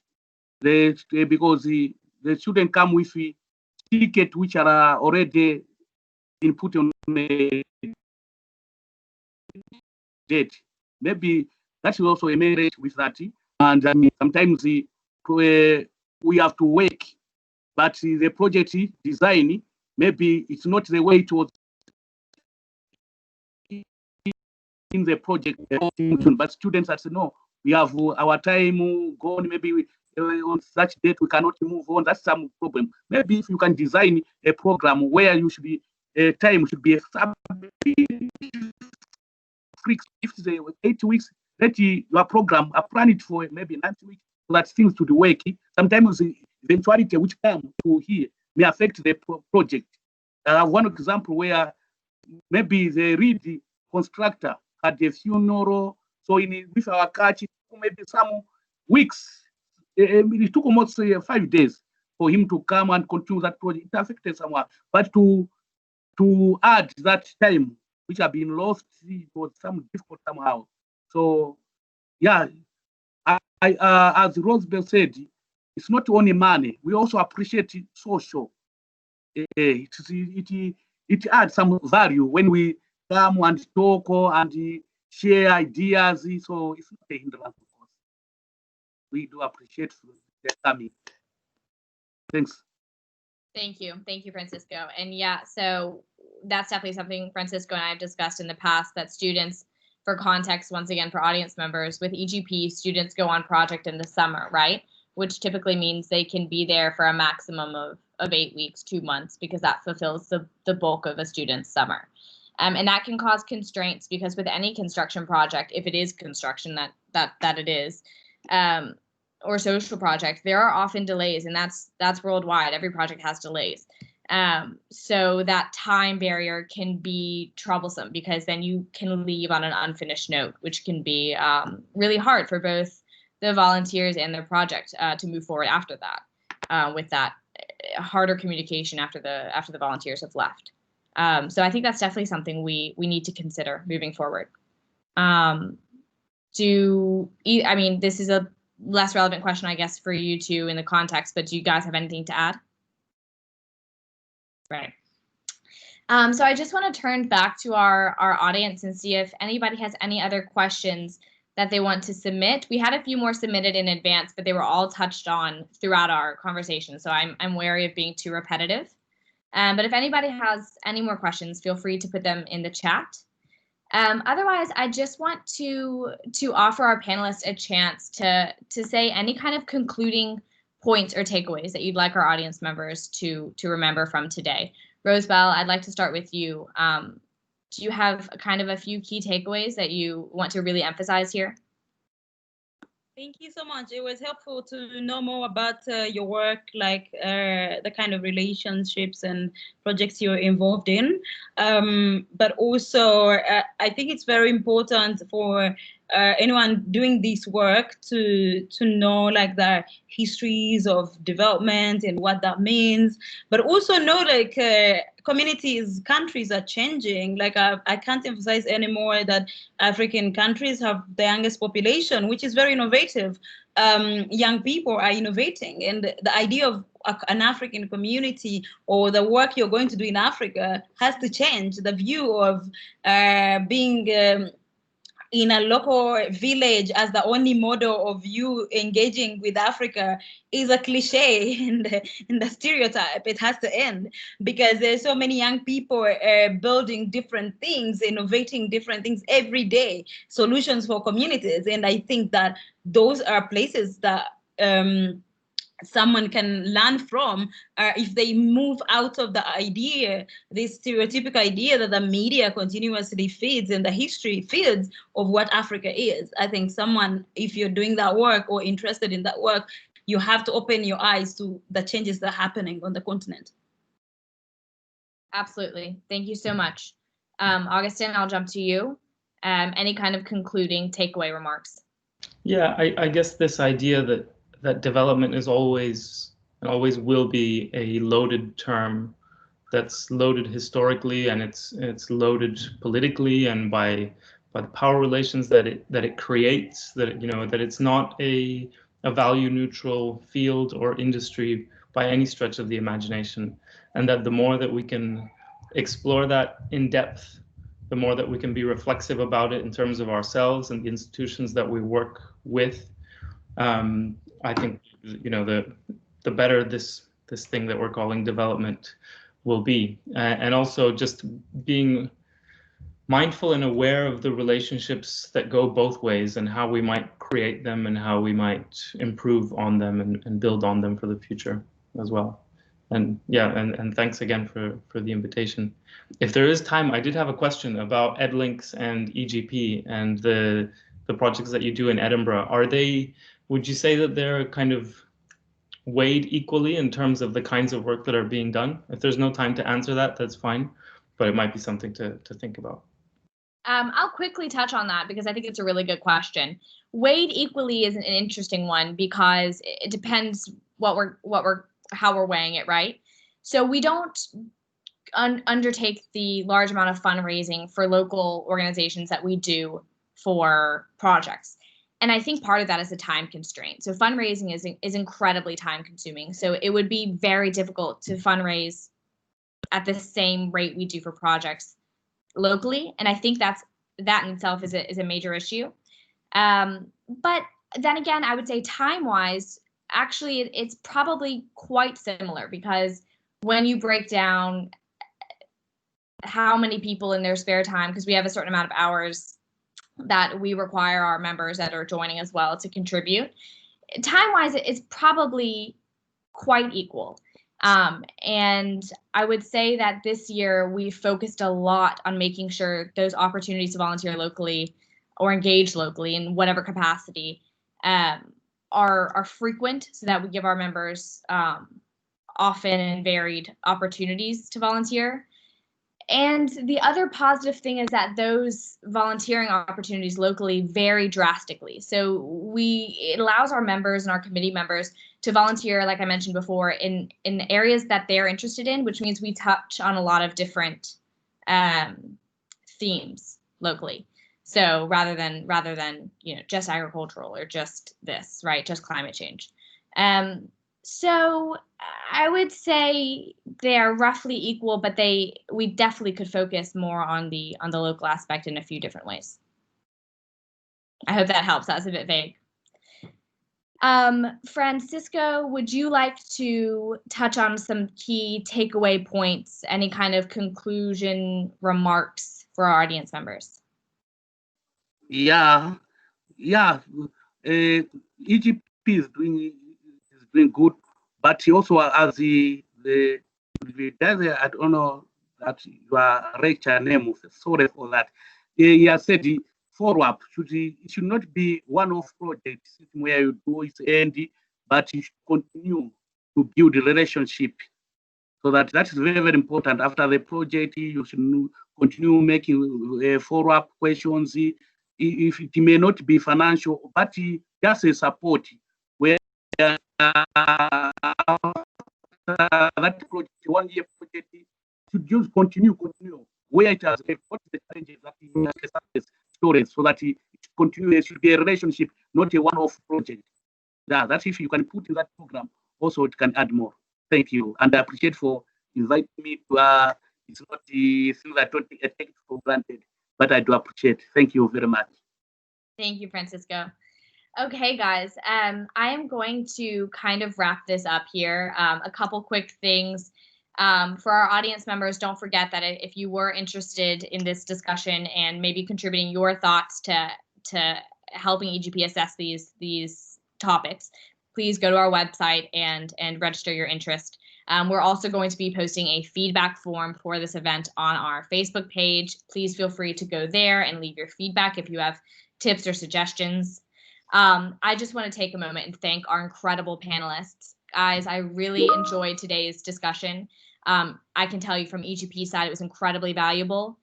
Because the students come with a ticket which are already been put on a date. Maybe that is also a merit with that. And I mean, sometimes we have to work, but the project design, maybe it's not the way it was in the project, but students that say, no, we have our time gone, maybe on such date we cannot move on. That's some problem. Maybe if you can design a program where you should be, time should be if it's 8 weeks, let your program plan it for maybe 9 weeks so that things should work. Sometimes the eventuality which come to here may affect the project. One example where maybe the reed constructor had a funeral, so with our catch, maybe some weeks, it took almost 5 days for him to come and continue that project. It affected someone, but to add that time which have been lost, it was some difficult somehow. So, yeah, as Rosebell said, it's not only money. We also appreciate social. It adds some value when we come and talk and share ideas. So it's not a hindrance, of course. We do appreciate the coming. Thanks. Thank you, Fransisco. And yeah, so that's definitely something Fransisco and I have discussed in the past, that students, for context, once again, for audience members, with EGP, students go on project in the summer, right? Which typically means they can be there for a maximum of 8 weeks, 2 months, because that fulfills the bulk of a student's summer. And that can cause constraints, because with any construction project, if it is construction that it is, or social project, there are often delays, and that's worldwide. Every project has delays. So that time barrier can be troublesome, because then you can leave on an unfinished note, which can be really hard for both the volunteers and their project to move forward after that, with that harder communication after the volunteers have left. So I think that's definitely something we need to consider moving forward. I mean, this is a less relevant question, I guess, for you two in the context, but do you guys have anything to add? Right. So I just want to turn back to our audience and see if anybody has any other questions that they want to submit. We had a few more submitted in advance, but they were all touched on throughout our conversation, so I'm wary of being too repetitive. But if anybody has any more questions, feel free to put them in the chat. Otherwise, I just want to offer our panelists a chance to say any kind of concluding points or takeaways that you'd like our audience members to remember from today. Rosebell, I'd like to start with you. Do you have kind of a few key takeaways that you want to really emphasize here? Thank you so much. It was helpful to know more about your work, like the kind of relationships and projects you're involved in. But also, I think it's very important for anyone doing this work to know like the histories of development and what that means, but also know like communities, countries are changing. Like I can't emphasize anymore that African countries have the youngest population, which is very innovative. Young people are innovating, and the idea of an African community or the work you're going to do in Africa has to change. The view of being in a local village as the only model of you engaging with Africa is a cliche and the stereotype. It has to end, because there's so many young people building different things, innovating different things every day, solutions for communities. And I think that those are places that someone can learn from if they move out of the idea, this stereotypical idea that the media continuously feeds and the history feeds of what Africa is. I think someone, if you're doing that work or interested in that work, you have to open your eyes to the changes that are happening on the continent. Absolutely. Thank you so much. Augustin, I'll jump to you. Any kind of concluding takeaway remarks? Yeah, I guess this idea that development is always and always will be a loaded term, that's loaded historically, and it's loaded politically and by the power relations that it creates, that that it's not a value neutral field or industry by any stretch of the imagination, and that the more that we can explore that in depth, the more that we can be reflexive about it in terms of ourselves and the institutions that we work with. I think, you know, the better this thing that we're calling development will be, and also just being mindful and aware of the relationships that go both ways and how we might create them and how we might improve on them and build on them for the future as well. And yeah, and thanks again for the invitation. If there is time, I did have a question about EdLinks and EGP and the projects that you do in Edinburgh. Are they, would you say that they're kind of weighed equally in terms of the kinds of work that are being done? If there's no time to answer that, that's fine, but it might be something to think about. I'll quickly touch on that because I think it's a really good question. Weighed equally is an interesting one because it depends how we're weighing it, right? So we don't undertake the large amount of fundraising for local organizations that we do for projects. And I think part of that is a time constraint. So fundraising is incredibly time consuming. So it would be very difficult to fundraise at the same rate we do for projects locally. And I think that in itself is a major issue. But then again, I would say time-wise, actually, it's probably quite similar because when you break down how many people in their spare time, because we have a certain amount of hours that we require our members that are joining as well to contribute, time-wise, it's probably quite equal. And I would say that this year we focused a lot on making sure those opportunities to volunteer locally or engage locally in whatever capacity are frequent, so that we give our members often and varied opportunities to volunteer. And the other positive thing is that those volunteering opportunities locally vary drastically. So it allows our members and our committee members to volunteer, like I mentioned before, in areas that they're interested in, which means we touch on a lot of different themes locally. So rather than just agricultural or just this, right, just climate change. So I would say they're roughly equal, but we definitely could focus more on the local aspect in a few different ways. I hope that helps. That's a bit vague. Fransisco, would you like to touch on some key takeaway points, any kind of conclusion remarks for our audience members? Yeah. EGP is doing good, but he also has the I don't know that your lecture name was, sorry for that. He has said the follow-up should not be one-off project where you do it end, but you should continue to build a relationship. So that is very, very important. After the project, you should continue making follow-up questions. If it may not be financial, but just a support where that project, 1 year project, should just continue where it has what the challenges that you stories, so that it continue. It should be a relationship, not a one-off project. That's if you can put in that program, also it can add more. Thank you, and I appreciate for inviting me to. It's not the thing that I don't take it for granted, but I do appreciate. Thank you very much. Thank you, Fransisco. Okay, guys, I am going to kind of wrap this up here. A couple quick things. For our audience members, don't forget that if you were interested in this discussion and maybe contributing your thoughts to helping EGP assess these topics, please go to our website and register your interest. We're also going to be posting a feedback form for this event on our Facebook page. Please feel free to go there and leave your feedback if you have tips or suggestions. I just want to take a moment and thank our incredible panelists. Guys, I really enjoyed today's discussion. I can tell you from EGP side, it was incredibly valuable,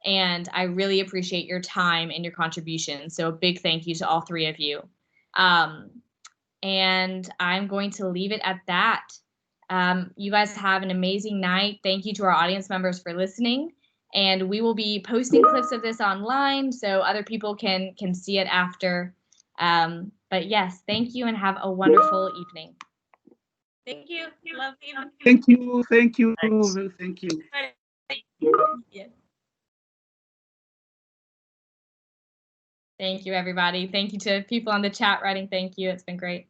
and I really appreciate your time and your contribution. So a big thank you to all three of you. And I'm going to leave it at that. You guys have an amazing night. Thank you to our audience members for listening. And we will be posting clips of this online so other people can see it after. But yes, thank you and have a wonderful evening. Thank you. Lovely. Thank you. Thank you. Thanks. Thank you. Yeah. Thank you, everybody. Thank you to people on the chat writing. Thank you. It's been great.